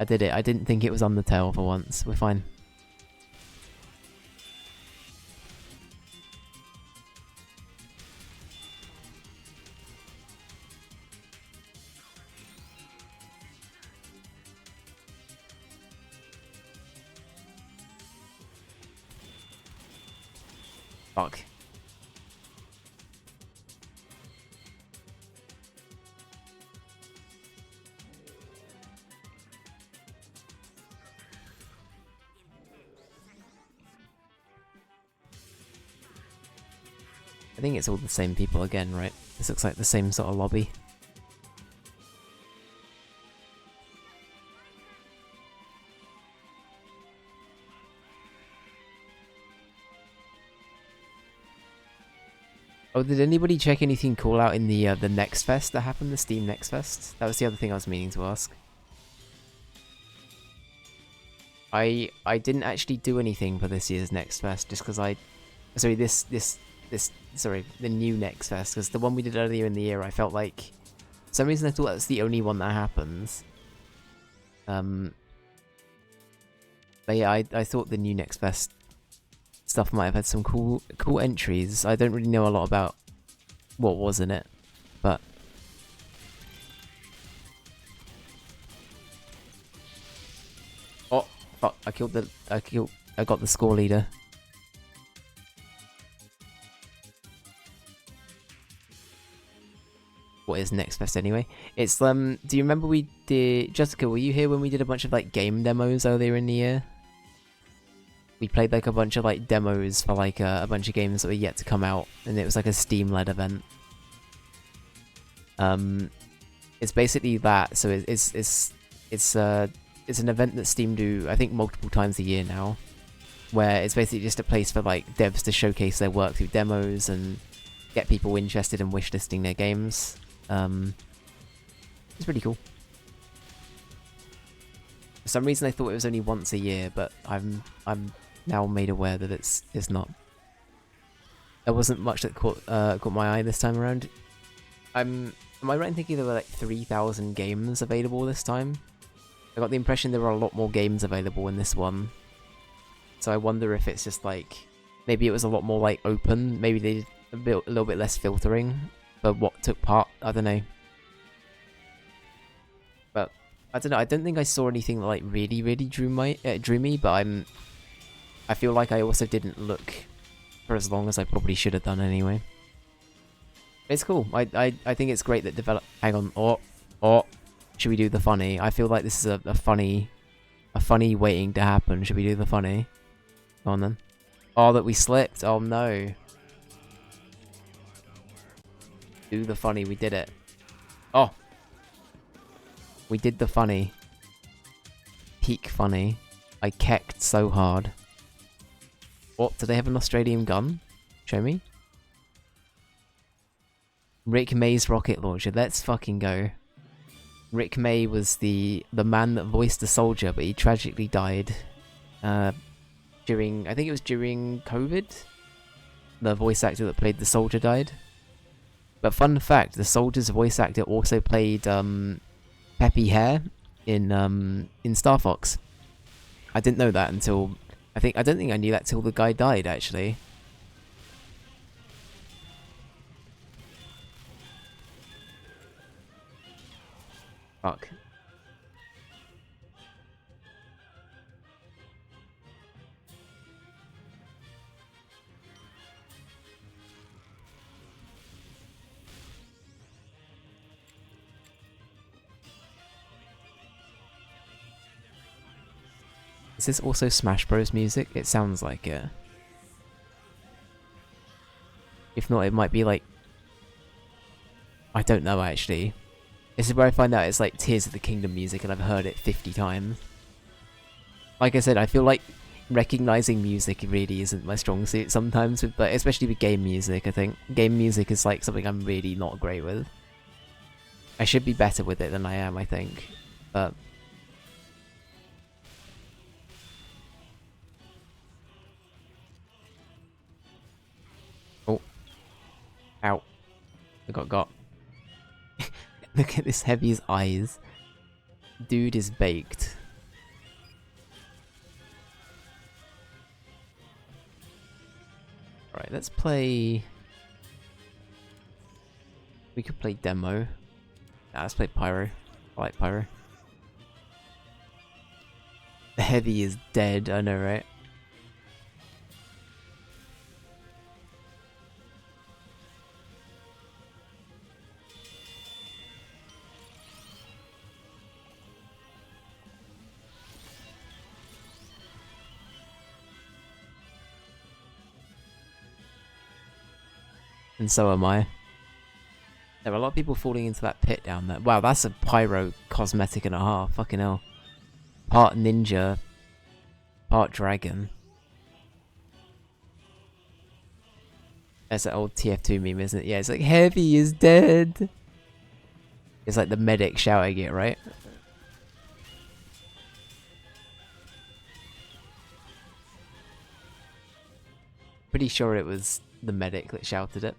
I did it. I didn't think it was Undertale for once. We're fine. Fuck. I think it's all the same people again, right? This looks like the same sort of lobby. Oh, did anybody check anything cool out in the Next Fest that happened, the Steam Next Fest? That was the other thing I was meaning to ask. I didn't actually do anything for this year's Next Fest just because sorry, the new Next Fest, because the one we did earlier in the year, I felt like for some reason I thought that's the only one that happens. But yeah, I thought the new Next Fest stuff might have had some cool entries. I don't really know a lot about what was in it, but oh fuck! I got the score leader. What is Next Fest anyway? It's do you remember we did, Jessica, were you here when we did a bunch of like game demos earlier in the year? We played like a bunch of like demos for like a bunch of games that were yet to come out, and it was like a Steam-led event. It's basically that. So it's an event that Steam do, I think, multiple times a year now, where it's basically just a place for like devs to showcase their work through demos and get people interested in wishlisting their games. It's pretty cool. For some reason, I thought it was only once a year, but I'm now made aware that it's not. There wasn't much that caught my eye this time around. Am I right in thinking there were like 3,000 games available this time? I got the impression there were a lot more games available in this one. So I wonder if it's just like, maybe it was a lot more like open. Maybe they did a little bit less filtering for what took part. I don't know. But I don't know. I don't think I saw anything that like really drew me. But I feel like I also didn't look for as long as I probably should have done anyway. It's cool. I think it's great that develop. Hang on. Oh. Should we do the funny? I feel like this is a funny waiting to happen. Should we do the funny? Go on then. Oh, that we slipped. Oh no. Do the funny. We did it. Oh. We did the funny. Peak funny. I kecked so hard. What? Do they have an Australian gun? Show me. Rick May's rocket launcher. Let's fucking go. Rick May was the man that voiced the soldier, but he tragically died during, I think it was during COVID. The voice actor that played the soldier died. But fun fact, the soldier's voice actor also played Peppy Hare in Star Fox. I didn't know that until I don't think I knew that till the guy died actually. Fuck. Is this also Smash Bros music? It sounds like it. If not, it might be like... I don't know actually. This is where I find out it's like Tears of the Kingdom music and I've heard it 50 times. Like I said, I feel like recognizing music really isn't my strong suit sometimes, but especially with game music, I think. Game music is like something I'm really not great with. I should be better with it than I am, I think. But... oh. Ow. I got. Look at this Heavy's eyes. Dude is baked. Alright, let's play... we could play Demo. Nah, let's play Pyro. I like Pyro. The Heavy is dead, I know, right? And so am I. There are a lot of people falling into that pit down there. Wow, that's a Pyro cosmetic and a half. Fucking hell. Part ninja. Part dragon. That's an old TF2 meme, isn't it? Yeah, it's like, Heavy is dead. It's like the medic shouting it, right? Pretty sure it was the medic that shouted it.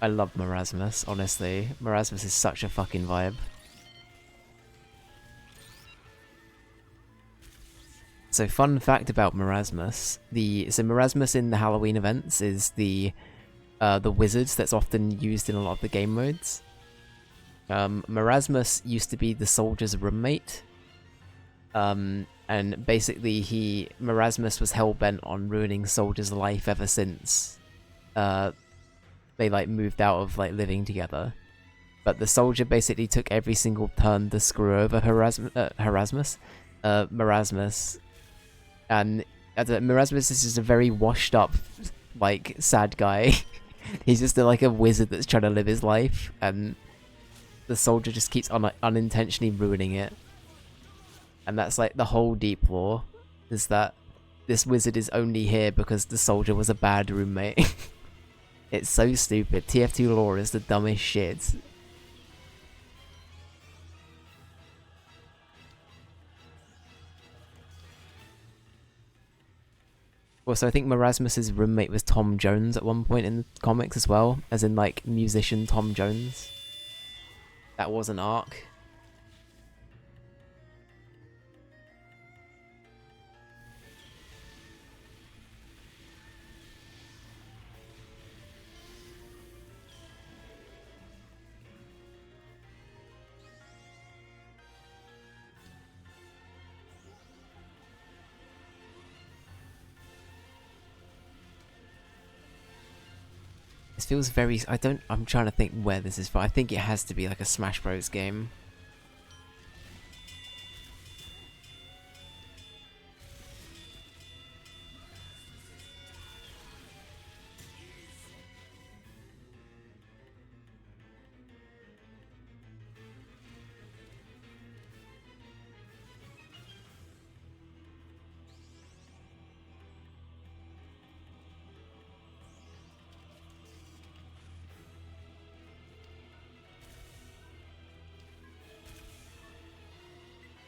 I love Marasmus, honestly. Marasmus is such a fucking vibe. So fun fact about Marasmus, so Marasmus in the Halloween events is the wizards that's often used in a lot of the game modes. Marasmus used to be the soldier's roommate. And basically Marasmus was hell-bent on ruining soldier's life ever since they like moved out of like living together. But the soldier basically took every single turn to screw over Marasmus. And Marasmus is just a very washed up, like, sad guy. He's just like a wizard that's trying to live his life, and the soldier just keeps unintentionally ruining it. And that's like the whole deep lore, is that this wizard is only here because the soldier was a bad roommate. It's so stupid. TF2 lore is the dumbest shit. Also, I think Marasmus's roommate was Tom Jones at one point in the comics as well, as in like musician Tom Jones. That was an arc. This feels very... I'm trying to think where this is from. I think it has to be like a Smash Bros. Game.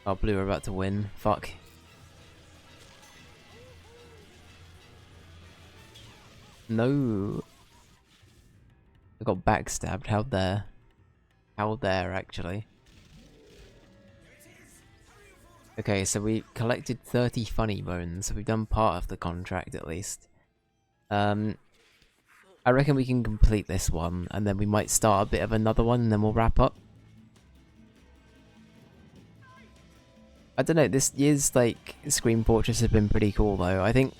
Oh, blue are about to win. Fuck. No. I got backstabbed. How dare. How dare, actually. Okay, so we collected 30 funny bones. So we've done part of the contract, at least. I reckon we can complete this one, and then we might start a bit of another one, and then we'll wrap up. I don't know, this year's, like, Screen Portraits have been pretty cool, though. I think...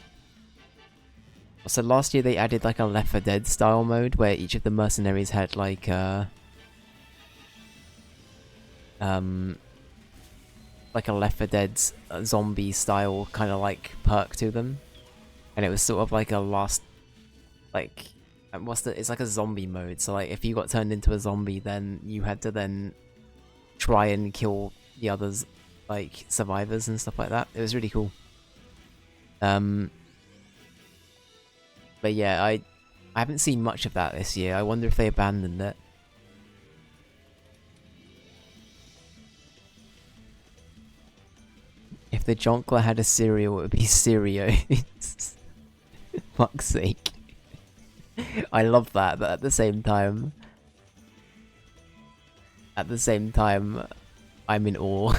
So last year they added, like, a Left 4 Dead style mode, where each of the mercenaries had, like, like a Left 4 Dead zombie style kind of, like, perk to them. And it was sort of like a last... Like... It's like a zombie mode, so, like, if you got turned into a zombie, then you had to then try and kill the others, like, survivors and stuff like that. It was really cool. But yeah, I haven't seen much of that this year. I wonder if they abandoned it. If the Jonkler had a cereal, it would be Cereos. Fuck's sake. I love that, but at the same time, I'm in awe.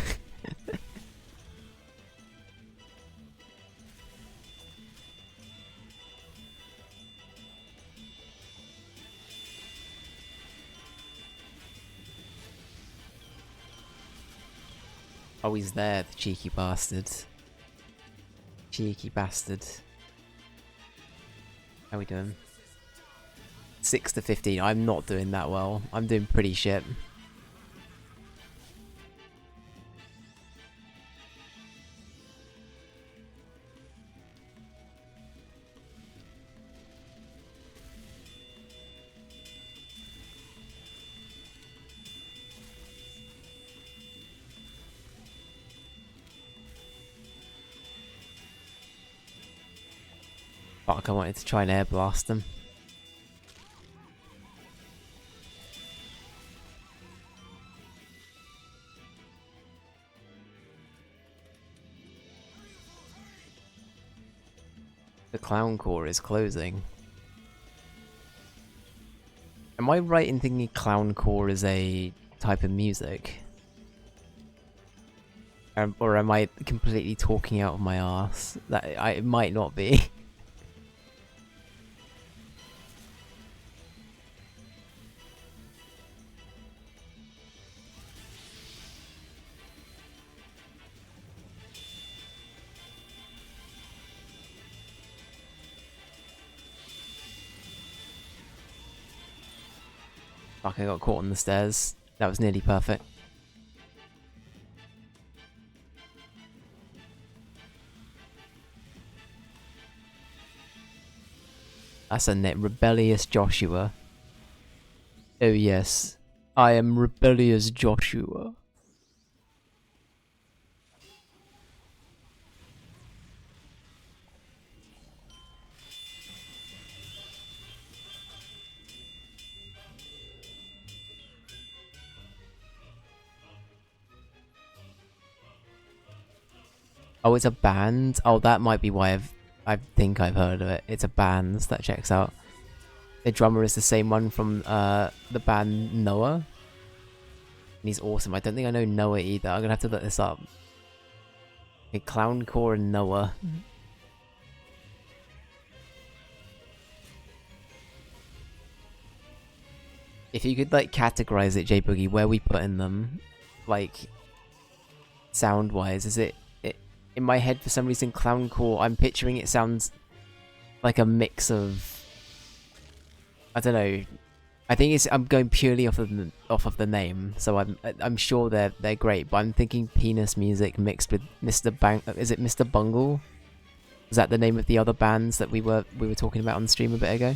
Oh, he's there, the cheeky bastard. Cheeky bastard. How we doing? 6 to 15. I'm not doing that well. I'm doing pretty shit. Fuck, I wanted to try and air blast them. The clown core is closing. Am I right in thinking clown core is a type of music? Or am I completely talking out of my arse? It might not be. Fuck, I got caught on the stairs. That was nearly perfect. That's a net. Rebellious Joshua. Oh yes. I am rebellious Joshua. Oh, it's a band? Oh, that might be why I think I've heard of it. It's a band that checks out. The drummer is the same one from the band Noah. And he's awesome. I don't think I know Noah either. I'm gonna have to look this up. Okay, Clowncore and Noah. If you could like categorize it, J Boogie, where we putting them, like sound wise, is it in my head for some reason Clowncore, I'm picturing it sounds like a mix of I don't know. I think I'm going purely off of the name, so I'm sure they're great. But I'm thinking penis music mixed with Mr. Bang. Is it Mr. Bungle? Is that the name of the other bands that we were talking about on the stream a bit ago?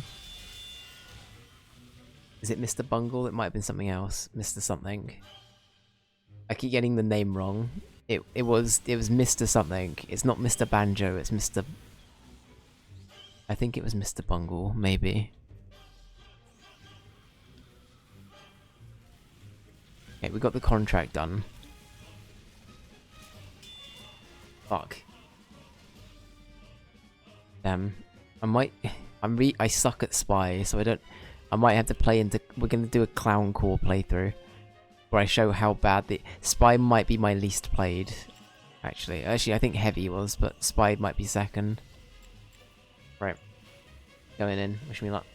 Is it Mr. Bungle? It might have been something else. Mr. something. I keep getting the name wrong. It was Mr. something. It's not Mr. Banjo. It's Mr. I think it was Mr. Bungle, maybe. Okay, we got the contract done. Fuck. I suck at Spy, so I might have to play into. We're gonna do a Clown Core playthrough, where I show how bad the Spy might be my least played. Actually, I think Heavy was, but Spy might be second. Right, going in. Wish me luck.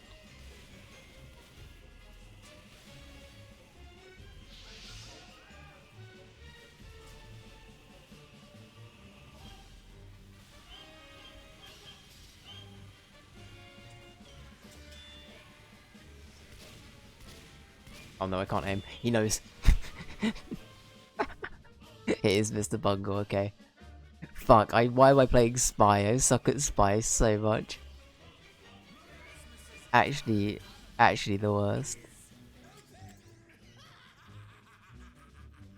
Oh no, I can't aim. He knows. It is Mr. Bungle, okay. Fuck, why am I playing Spy? I suck at Spy so much. Actually the worst.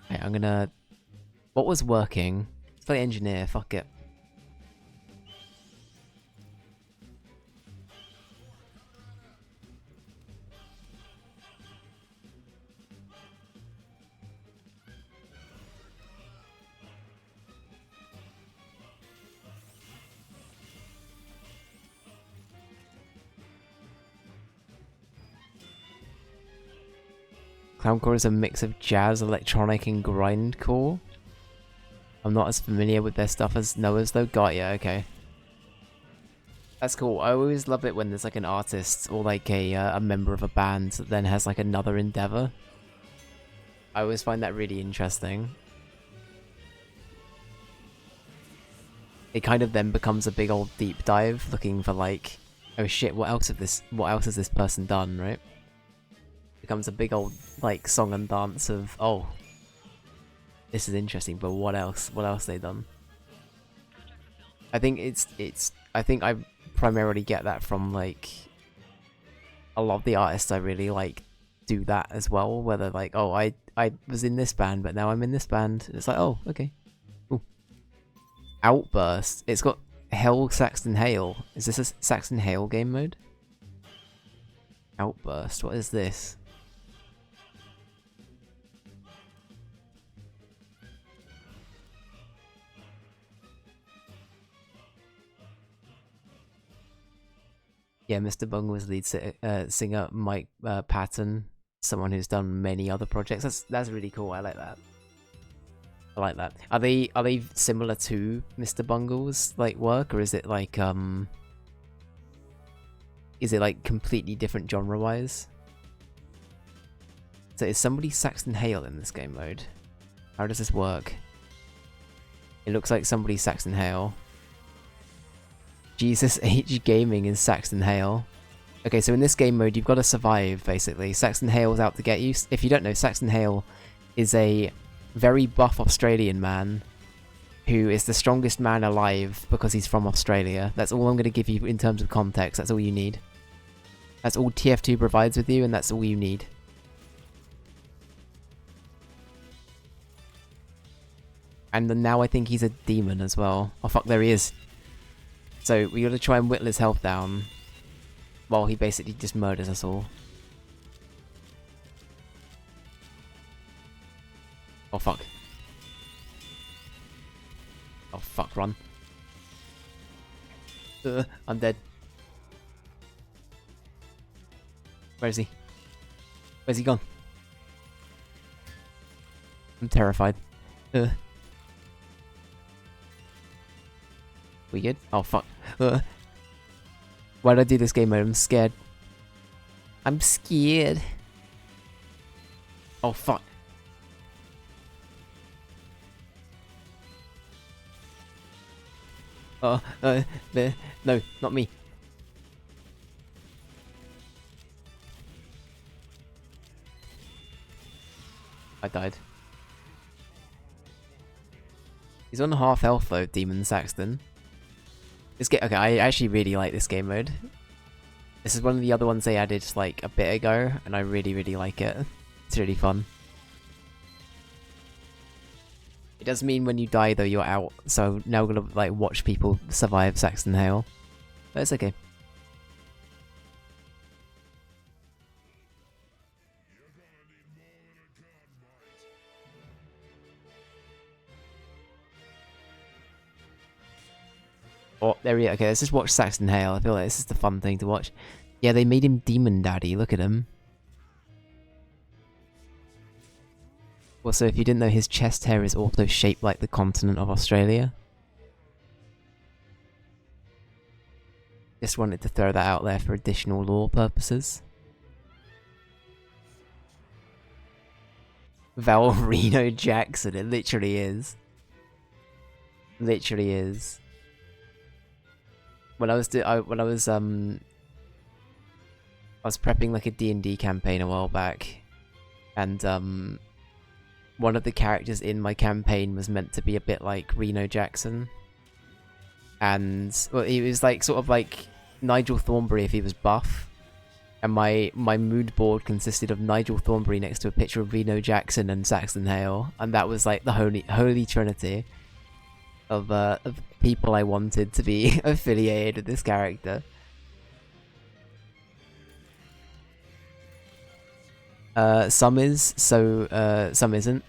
Okay, I'm gonna... What was working? Let's play Engineer, fuck it. Clowncore is a mix of jazz, electronic, and grindcore. I'm not as familiar with their stuff as Noah's though. Got ya, okay. That's cool. I always love it when there's like an artist or like a member of a band that then has like another endeavor. I always find that really interesting. It kind of then becomes a big old deep dive looking for like, oh shit, what else has this person done, right? Becomes a big old like song and dance of, oh, this is interesting, but what else they done? I think I think I primarily get that from like a lot of the artists I really like do that as well, whether like, oh, I was in this band but now I'm in this band. It's like, oh, okay, cool. Outburst, it's got Hell Saxton Hail. Is this a Saxton Hail game mode? Outburst, what is this? Yeah, Mr. Bungle's lead singer Mike Patton, someone who's done many other projects. That's really cool. I like that. I like that. Are they similar to Mr. Bungle's like work, or is it like completely different genre wise? So is somebody Saxton Hale in this game mode? How does this work? It looks like somebody Saxton Hale. Jesus H Gaming is Saxton Hale. Okay, so in this game mode, you've got to survive, basically. Saxton Hale's out to get you. If you don't know, Saxton Hale is a very buff Australian man who is the strongest man alive because he's from Australia. That's all I'm going to give you in terms of context. That's all you need. That's all TF2 provides with you, and that's all you need. And then now I think he's a demon as well. Oh fuck, there he is. So we gotta try and whittle his health down while he basically just murders us all. Oh fuck. Oh fuck, run. I'm dead. Where is he? Where's he gone? I'm terrified. We good? Oh fuck. Why did I do this game mode? I'm scared. I'm scared. Oh fuck. No, not me. died. He's on half health though, Demon Saxton. This game, okay, I actually really like this game mode. This is one of the other ones they added like a bit ago, and I really, really like it. It's really fun. It does mean when you die though, you're out. So now we're gonna like watch people survive Saxton Hail. But it's okay. Oh, there we go. Okay, let's just watch Saxton Hail. I feel like this is the fun thing to watch. Yeah, they made him Demon Daddy. Look at him. Also, if you didn't know, his chest hair is also shaped like the continent of Australia. Just wanted to throw that out there for additional lore purposes. Valrino Jackson, it literally is. Literally is. When I was prepping like a D&D campaign a while back, and one of the characters in my campaign was meant to be a bit like Reno Jackson, and well, he was like sort of like Nigel Thornberry if he was buff, and my mood board consisted of Nigel Thornberry next to a picture of Reno Jackson and Saxton Hail, and that was like the holy trinity of people I wanted to be affiliated with this character. Some is, so some isn't.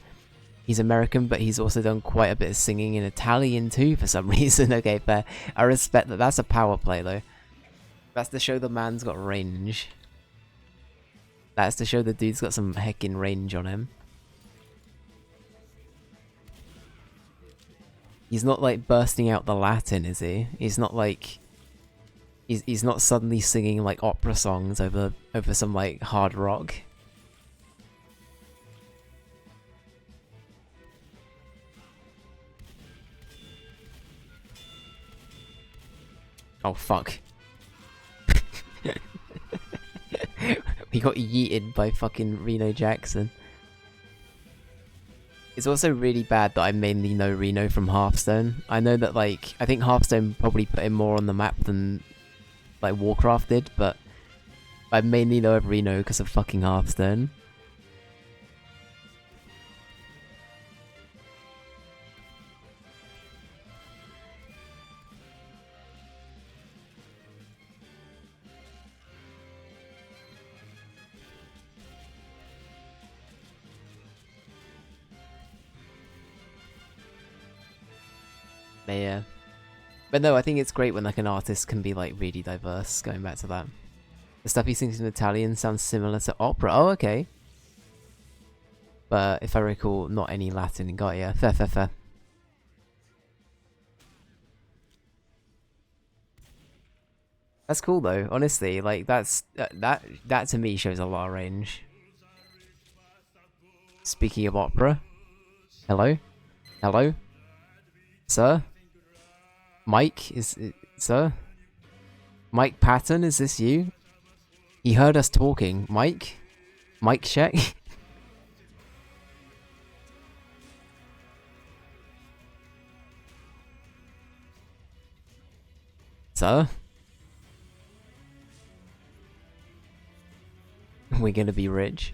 He's American, but he's also done quite a bit of singing in Italian too for some reason. Okay, fair. I respect that. That's a power play though. That's to show the man's got range. That's to show the dude's got some heckin' range on him. He's not like bursting out the Latin, is he? He's not like... He's not suddenly singing like opera songs over some like hard rock. Oh fuck. We got yeeted by fucking Reno Jackson. It's also really bad that I mainly know Reno from Hearthstone. I know that like, I think Hearthstone probably put him more on the map than like Warcraft did, but I mainly know of Reno because of fucking Hearthstone. Yeah. But no, I think it's great when like an artist can be like really diverse, going back to that. The stuff he sings in Italian sounds similar to opera. Oh, okay. But if I recall, not any Latin. Got ya. Fair, fair, fair. That's cool though, honestly. Like that to me shows a lot of range. Speaking of opera. Hello? Hello? Sir? Mike, sir? Mike Patton, is this you? He heard us talking. Mike? Mike check? Sir? We're gonna be rich.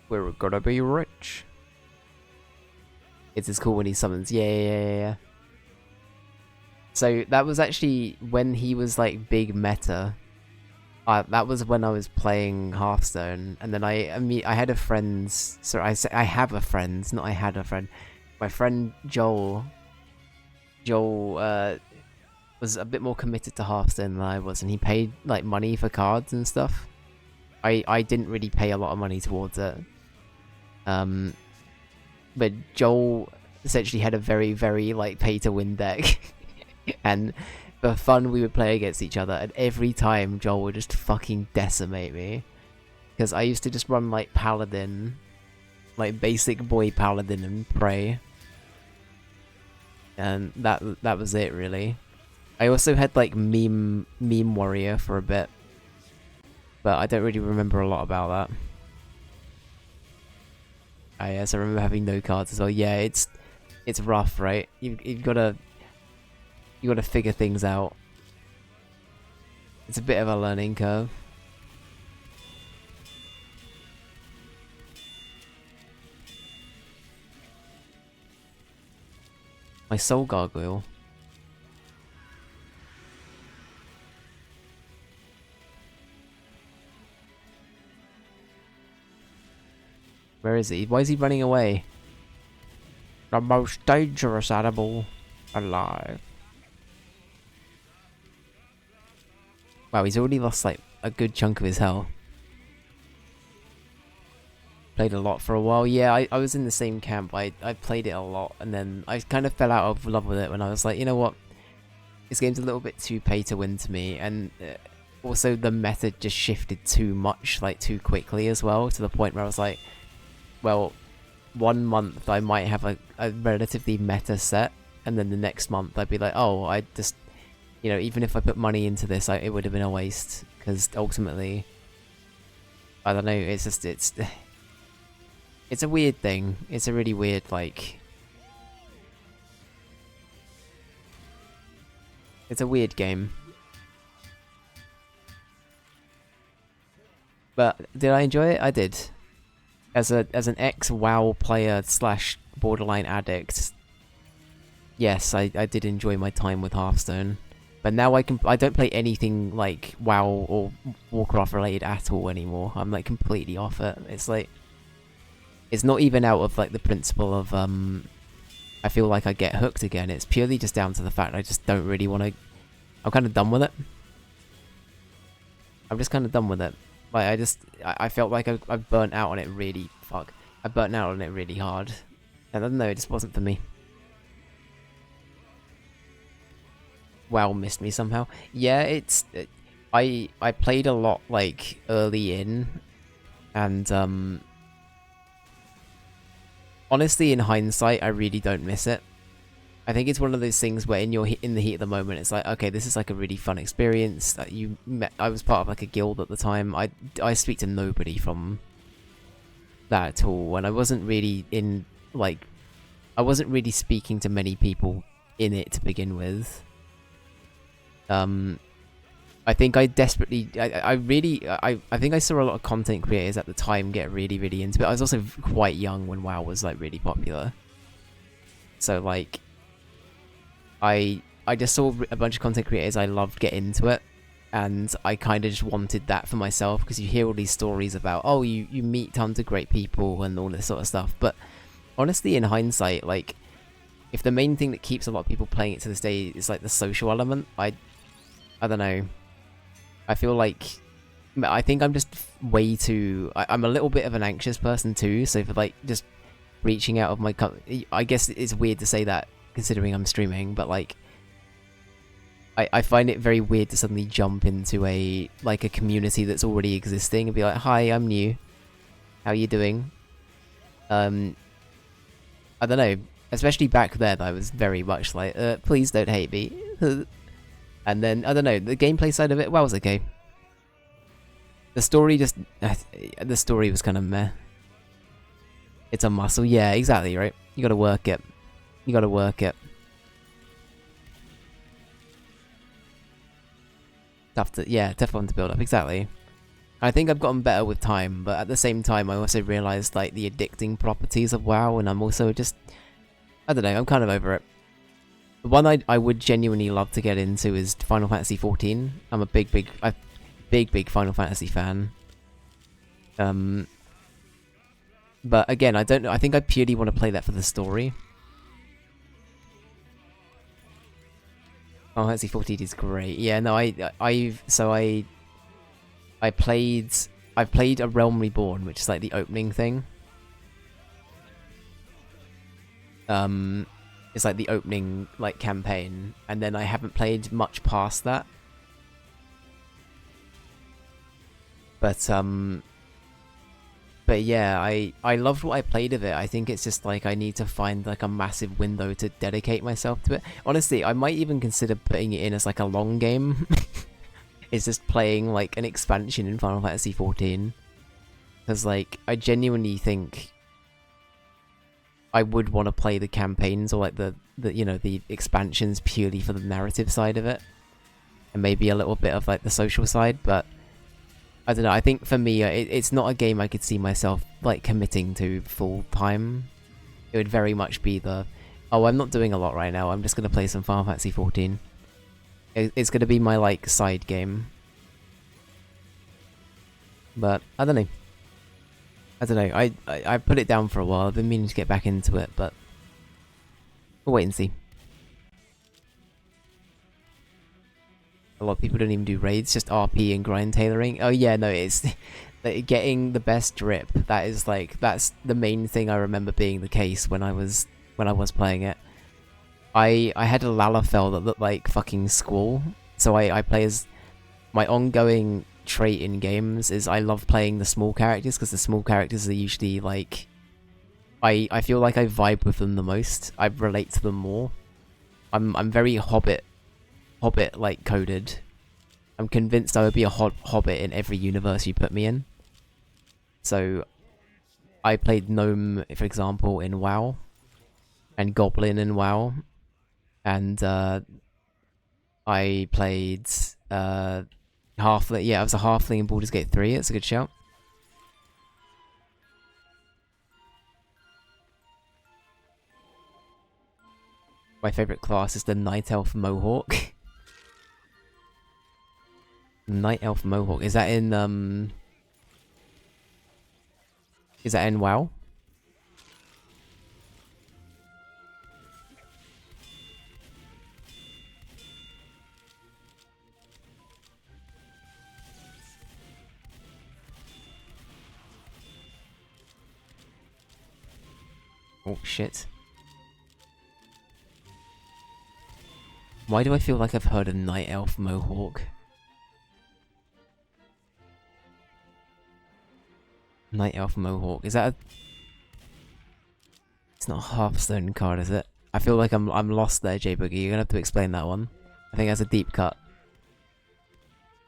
We're gonna be rich. It's as cool when he summons. Yeah. So that was actually when he was like big meta. That was when I was playing Hearthstone, and then I had a friend. Sorry, I have a friend, not I had a friend. My friend Joel. Joel was a bit more committed to Hearthstone than I was, and he paid like money for cards and stuff. I didn't really pay a lot of money towards it. But Joel essentially had a very, very like pay to win deck, and for fun we would play against each other, and every time Joel would just fucking decimate me, because I used to just run like Paladin, like basic boy Paladin, and pray, and that was it really. I also had like meme warrior for a bit, but I don't really remember a lot about that. Yes, I remember having no cards as well. Yeah, it's rough, right? You've gotta figure things out. It's a bit of a learning curve. My soul gargoyle. Where is he? Why is he running away? The most dangerous animal alive. Wow, he's already lost like a good chunk of his health. Played a lot for a while. Yeah, I was in the same camp. I played it a lot, and then I kind of fell out of love with it when I was like, you know what? This game's a little bit too pay to win to me, and also the meta just shifted too much, like too quickly as well, to the point where I was like, well, 1 month I might have a relatively meta set, and then the next month I'd be like, oh, I just, you know, even if I put money into this, it would have been a waste, because ultimately, I don't know, it's just, it's a weird thing. It's a really weird, like, it's a weird game. But did I enjoy it? I did. As an ex-WoW player / borderline addict, yes, I did enjoy my time with Hearthstone. But now I don't play anything like WoW or Warcraft related at all anymore. I'm like completely off it. It's like, it's not even out of like the principle of I feel like I get hooked again. It's purely just down to the fact I just don't really want to. I'm kind of done with it. I'm just kind of done with it. Like, I felt like I burnt out on it really, I burnt out on it really hard. And I don't know, it just wasn't for me. WoW missed me somehow. Yeah, I played a lot, like, early in, and, honestly, in hindsight, I really don't miss it. I think it's one of those things where in the heat of the moment, it's like, okay, this is like a really fun experience. I was part of like a guild at the time. I speak to nobody from that at all, and I wasn't really speaking to many people in it to begin with. I think I desperately, I think I saw a lot of content creators at the time get really, really into it. I was also quite young when WoW was like really popular, so like. I just saw a bunch of content creators I loved get into it, and I kind of just wanted that for myself, because you hear all these stories about, oh, you meet tons of great people and all this sort of stuff, but honestly, in hindsight, like, if the main thing that keeps a lot of people playing it to this day is like the social element, I don't know, I feel like, I think I'm just way too, I'm a little bit of an anxious person too, so for like, just reaching out of my, I guess it's weird to say that, considering I'm streaming, but like I find it very weird to suddenly jump into a community that's already existing and be like, hi, I'm new, how you doing? I don't know, especially back then I was very much like, please don't hate me. And then I don't know, the gameplay side of it, well, was okay. The story the story was kind of meh. It's a muscle, yeah, exactly, right? You gotta work it. You gotta work it. Tough one to build up, exactly. I think I've gotten better with time, but at the same time I also realised like the addicting properties of WoW, and I'm also just, I don't know, I'm kind of over it. The one I would genuinely love to get into is Final Fantasy XIV. I'm a big Final Fantasy fan. But again, I don't know, I think I purely want to play that for the story. Final Fantasy XIV is great. Yeah, no, I've played A Realm Reborn, which is like the opening thing. It's like the opening like campaign, and then I haven't played much past that. But But yeah, I loved what I played of it. I think it's just like I need to find like a massive window to dedicate myself to it. Honestly, I might even consider putting it in as like a long game. It's just playing like an expansion in Final Fantasy XIV. Because like, I genuinely think I would want to play the campaigns or like the you know, the expansions purely for the narrative side of it. And maybe a little bit of like the social side, but I don't know, I think for me, it's not a game I could see myself like committing to full time. It would very much be the, oh, I'm not doing a lot right now, I'm just going to play some Final Fantasy XIV. It's going to be my like side game. But I don't know. I put it down for a while. I've been meaning to get back into it, but we'll wait and see. A lot of people don't even do raids, just RP and grind tailoring. Oh yeah, no, it's getting the best drip. That is like, that's the main thing I remember being the case when I was playing it. I had a Lalafell that looked like fucking Squall, so I play as, my ongoing trait in games is I love playing the small characters, because the small characters are usually like, I feel like I vibe with them the most. I relate to them more. I'm very Hobbit like coded. I'm convinced I would be a Hobbit in every universe you put me in. So I played Gnome, for example, in WoW, and Goblin in WoW, and I played Halfling. Yeah, I was a Halfling in Baldur's Gate 3. It's a good shout. My favorite class is the Night Elf Mohawk. Night Elf Mohawk. Is that in WoW? Oh shit. Why do I feel like I've heard of Night Elf Mohawk? Night Elf Mohawk. Is that a... It's not a Hearthstone card, is it? I feel like I'm lost there, J-Boogie. You're gonna have to explain that one. I think that's a deep cut.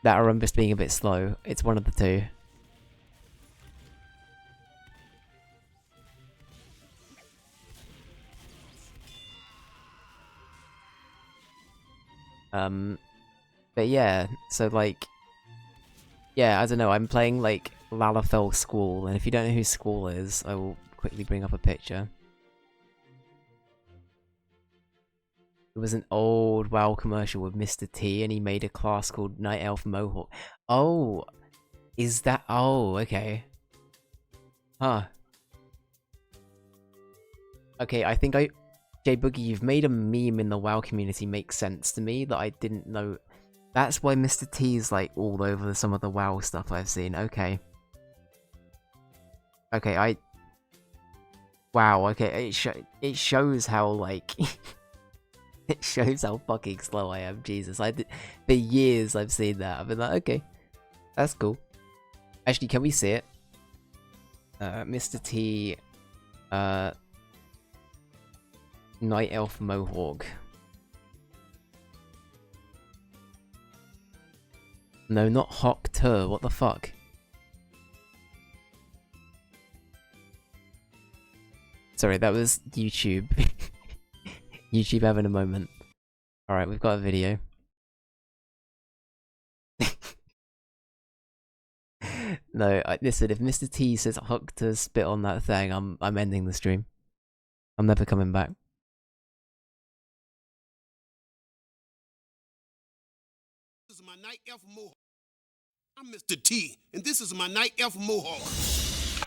That or I'm just being a bit slow. It's one of the two. But yeah, so like, yeah, I don't know, I'm playing like Lalafell Squall, and if you don't know who Squall is, I will quickly bring up a picture. It was an old WoW commercial with Mr. T, and he made a class called Night Elf Mohawk. Oh, is that? Oh, okay. Huh. Okay, I think J-Boogie, you've made a meme in the WoW community make sense to me that I didn't know. That's why Mr. T is like all over some of the WoW stuff I've seen. Okay. Okay, wow, okay, it shows how, like... It shows how fucking slow I am, Jesus. For years I've seen that. I've been like, okay, that's cool. Actually, can we see it? Mr. T... Night Elf Mohawk. No, not Hawk Tur. What the fuck? Sorry, that was YouTube. YouTube having a moment. Alright, we've got a video. No, listen, if Mr. T says Hawk to spit on that thing, I'm ending the stream. I'm never coming back. This is my Night Elf Mohawk. I'm Mr. T, and this is my Night Elf Mohawk.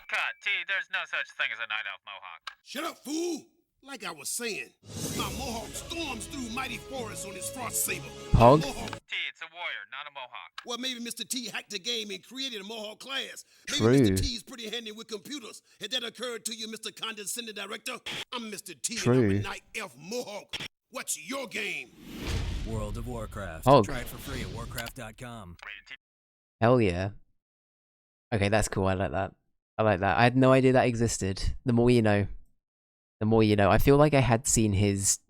Cut, T, there's no such thing as a Night Elf Mohawk. Shut up, fool! Like I was saying, my Mohawk storms through mighty forests on his frost saber. Pog? T, it's a warrior, not a Mohawk. Well, maybe Mr. T hacked the game and created a Mohawk class. Maybe True. Mr. T's pretty handy with computers. Has that occurred to you, Mr. Condescending Director? I'm Mr. T, True. and I'm a Night Elf Mohawk. What's your game? World of Warcraft. Hog. Try it for free at warcraft.com. Hell yeah. Okay, that's cool, I like that. I like that. I had no idea that existed. The more you know. The more you know. I feel like I had seen his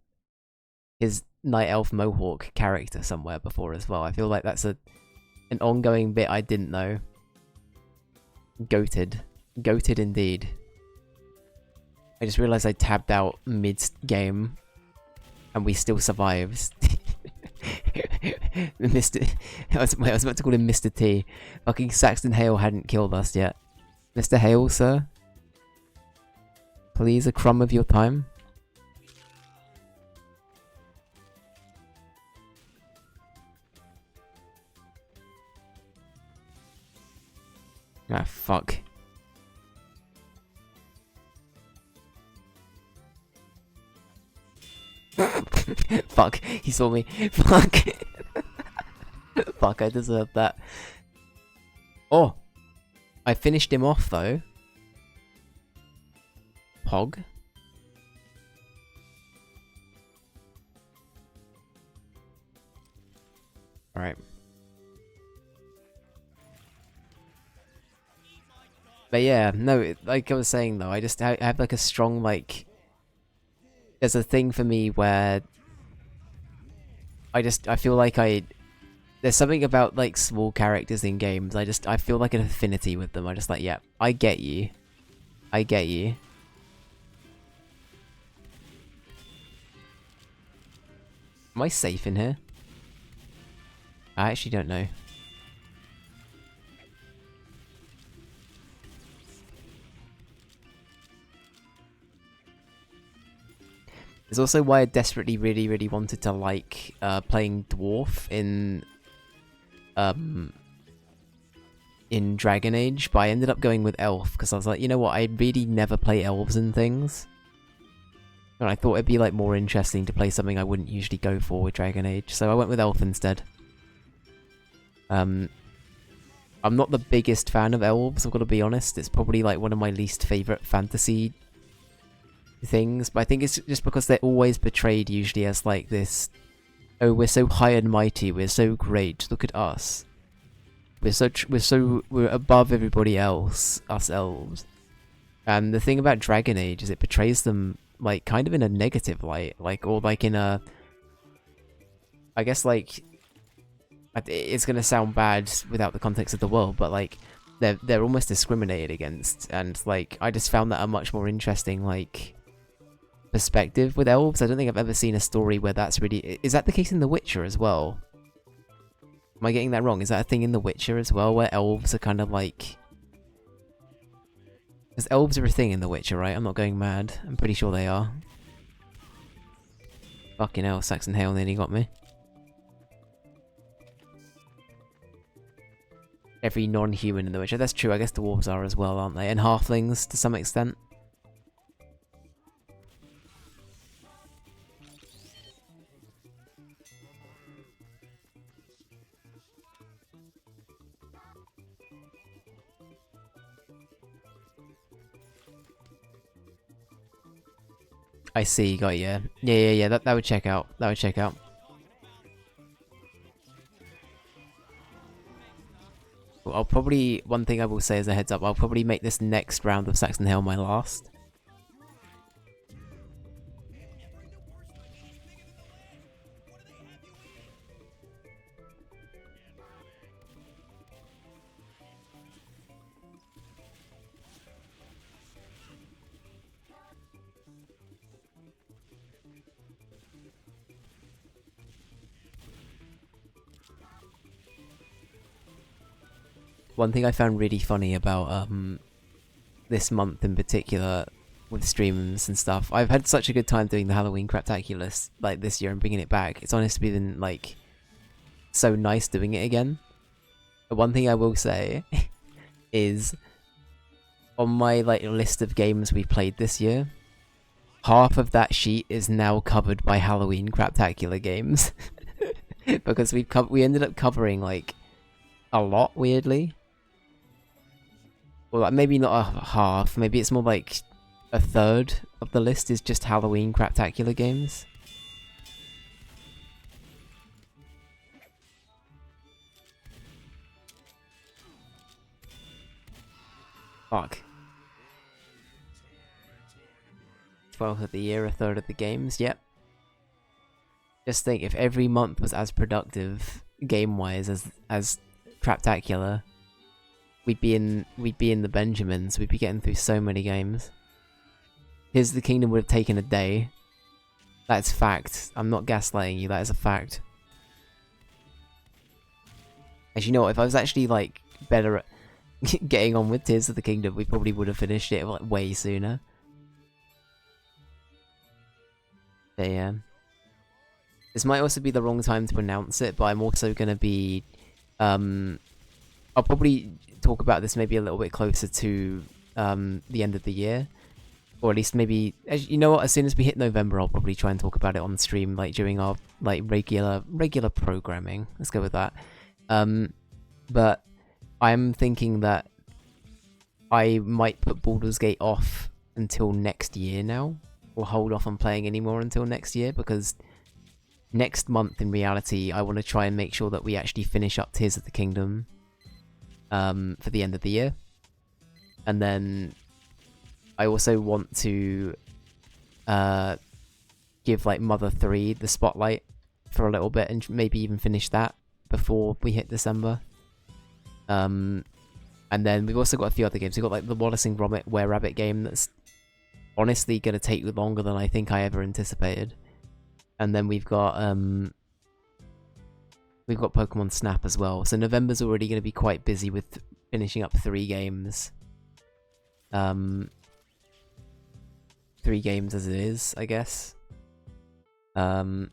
Night Elf Mohawk character somewhere before as well. I feel like that's an ongoing bit I didn't know. Goated. Goated indeed. I just realised I tabbed out mid-game and we still survived. Mr. I was about to call him Mr. T. Fucking Saxton Hale hadn't killed us yet. Mr. Hale, sir? Please, a crumb of your time? Ah, fuck. Fuck, he saw me. Fuck. Fuck, I deserve that. Oh! I finished him off, though. Pog. Alright. But yeah, no, like I was saying though, I have like a strong, like... There's a thing for me where... I feel like there's something about like small characters in games, I feel like an affinity with them. I just like, yeah, I get you. I get you. Am I safe in here? I actually don't know. It's also why I desperately really wanted to like playing Dwarf in Dragon Age, but I ended up going with Elf because I was like, you know what, I really never play elves and things. And I thought it'd be like more interesting to play something I wouldn't usually go for with Dragon Age, so I went with Elf instead. I'm not the biggest fan of elves, I've got to be honest. It's probably like one of my least favourite fantasy things, but I think it's just because they're always portrayed usually as like this, oh, we're so high and mighty, we're so great, look at us. We're above everybody else, us elves. And the thing about Dragon Age is it portrays them like kind of in a negative light, like, or like in a, I guess like, it's gonna sound bad without the context of the world, but like they're almost discriminated against, and like I just found that a much more interesting like perspective with elves. I don't think I've ever seen a story where that's really... Is that the case in The Witcher as well? Am I getting that wrong? Is that a thing in The Witcher as well, where elves are kind of like... Because elves are a thing in The Witcher, right? I'm not going mad. I'm pretty sure they are. Fucking hell, Saxon Hale nearly got me. Every non-human in The Witcher. That's true, I guess dwarves are as well, aren't they? And halflings, to some extent. I see, got you. Yeah, that would check out. That would check out. Well, I'll probably... One thing I will say as a heads up, I'll probably make this next round of Saxon Hale my last. One thing I found really funny about this month in particular with streams and stuff, I've had such a good time doing the Halloween Craptacular like this year and bringing it back. It's honestly been like so nice doing it again. But one thing I will say is on my like list of games we played this year, half of that sheet is now covered by Halloween Craptacular games because we ended up covering like a lot, weirdly. Well, like, maybe not a half, maybe it's more like a third of the list is just Halloween Craptacular games. Fuck. 12th of the year, a third of the games. Yep. Just think, if every month was as productive game-wise as Craptacular, we'd be in the Benjamins. We'd be getting through so many games. Here's the Kingdom would have taken a day. That's fact. I'm not gaslighting you. That is a fact. As you know what, if I was actually like better at getting on with Tears of the Kingdom, we probably would have finished it like way sooner. But yeah. This might also be the wrong time to announce it, but I'm also gonna be I'll probably talk about this maybe a little bit closer to the end of the year. Or at least maybe, you know what, as soon as we hit November, I'll probably try and talk about it on stream, like during our like regular programming. Let's go with that. But I'm thinking that I might put Baldur's Gate off until next year now, or hold off on playing anymore until next year, because next month, in reality, I want to try and make sure that we actually finish up Tears of the Kingdom for the end of the year. And then I also want to give like Mother 3 the spotlight for a little bit, and maybe even finish that before we hit December. And then we've also got a few other games. We've got like the Wallace and Gromit Were Rabbit game that's honestly going to take longer than I think I ever anticipated. And then we've got Pokemon Snap as well. So November's already going to be quite busy with finishing up 3 games. 3 games as it is, I guess. And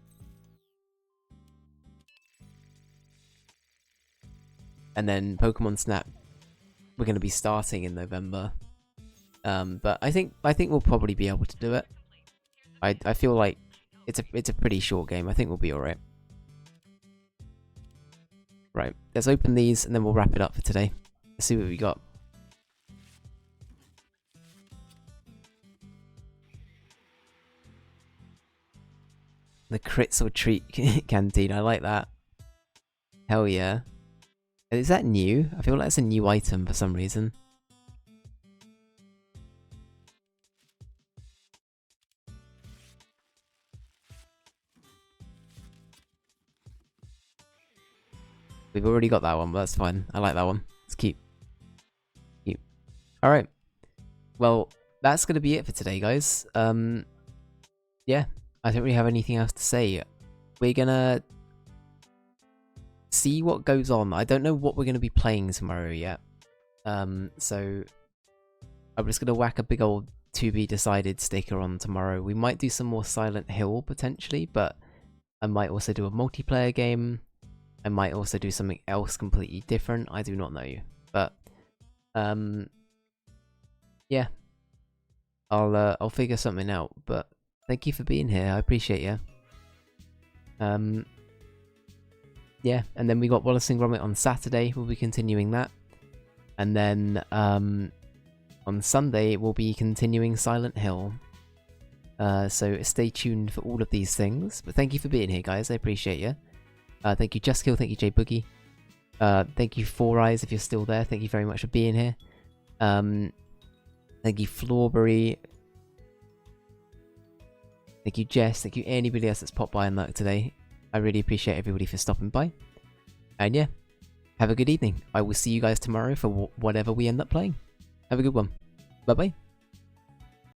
then Pokemon Snap, we're going to be starting in November. But I think we'll probably be able to do it. I feel like it's a pretty short game. I think we'll be alright. Right, let's open these and then we'll wrap it up for today. Let's see what we got. The Crits or Treat Canteen, I like that. Hell yeah. Is that new? I feel like it's a new item for some reason. We've already got that one, but that's fine. I like that one. It's cute. Cute. Alright. Well, that's going to be it for today, guys. Yeah. I don't really have anything else to say. We're gonna see what goes on. I don't know what we're gonna be playing tomorrow yet. So I'm just gonna whack a big old to be decided sticker on tomorrow. We might do some more Silent Hill potentially, but I might also do a multiplayer game. I might also do something else completely different. I do not know. But yeah. I'll figure something out, but thank you for being here. I appreciate you. Yeah, and then we got Wallace and Gromit on Saturday. We'll be continuing that. And then on Sunday, we'll be continuing Silent Hill. So stay tuned for all of these things. But thank you for being here, guys. I appreciate you. Thank you, Just Kill. Thank you, Jay Boogie. Thank you, Four Eyes, if you're still there. Thank you very much for being here. Thank you, Florbury. Thank you, Jess. Thank you, anybody else that's popped by and lurked today. I really appreciate everybody for stopping by. And yeah, have a good evening. I will see you guys tomorrow for whatever we end up playing. Have a good one. Bye-bye.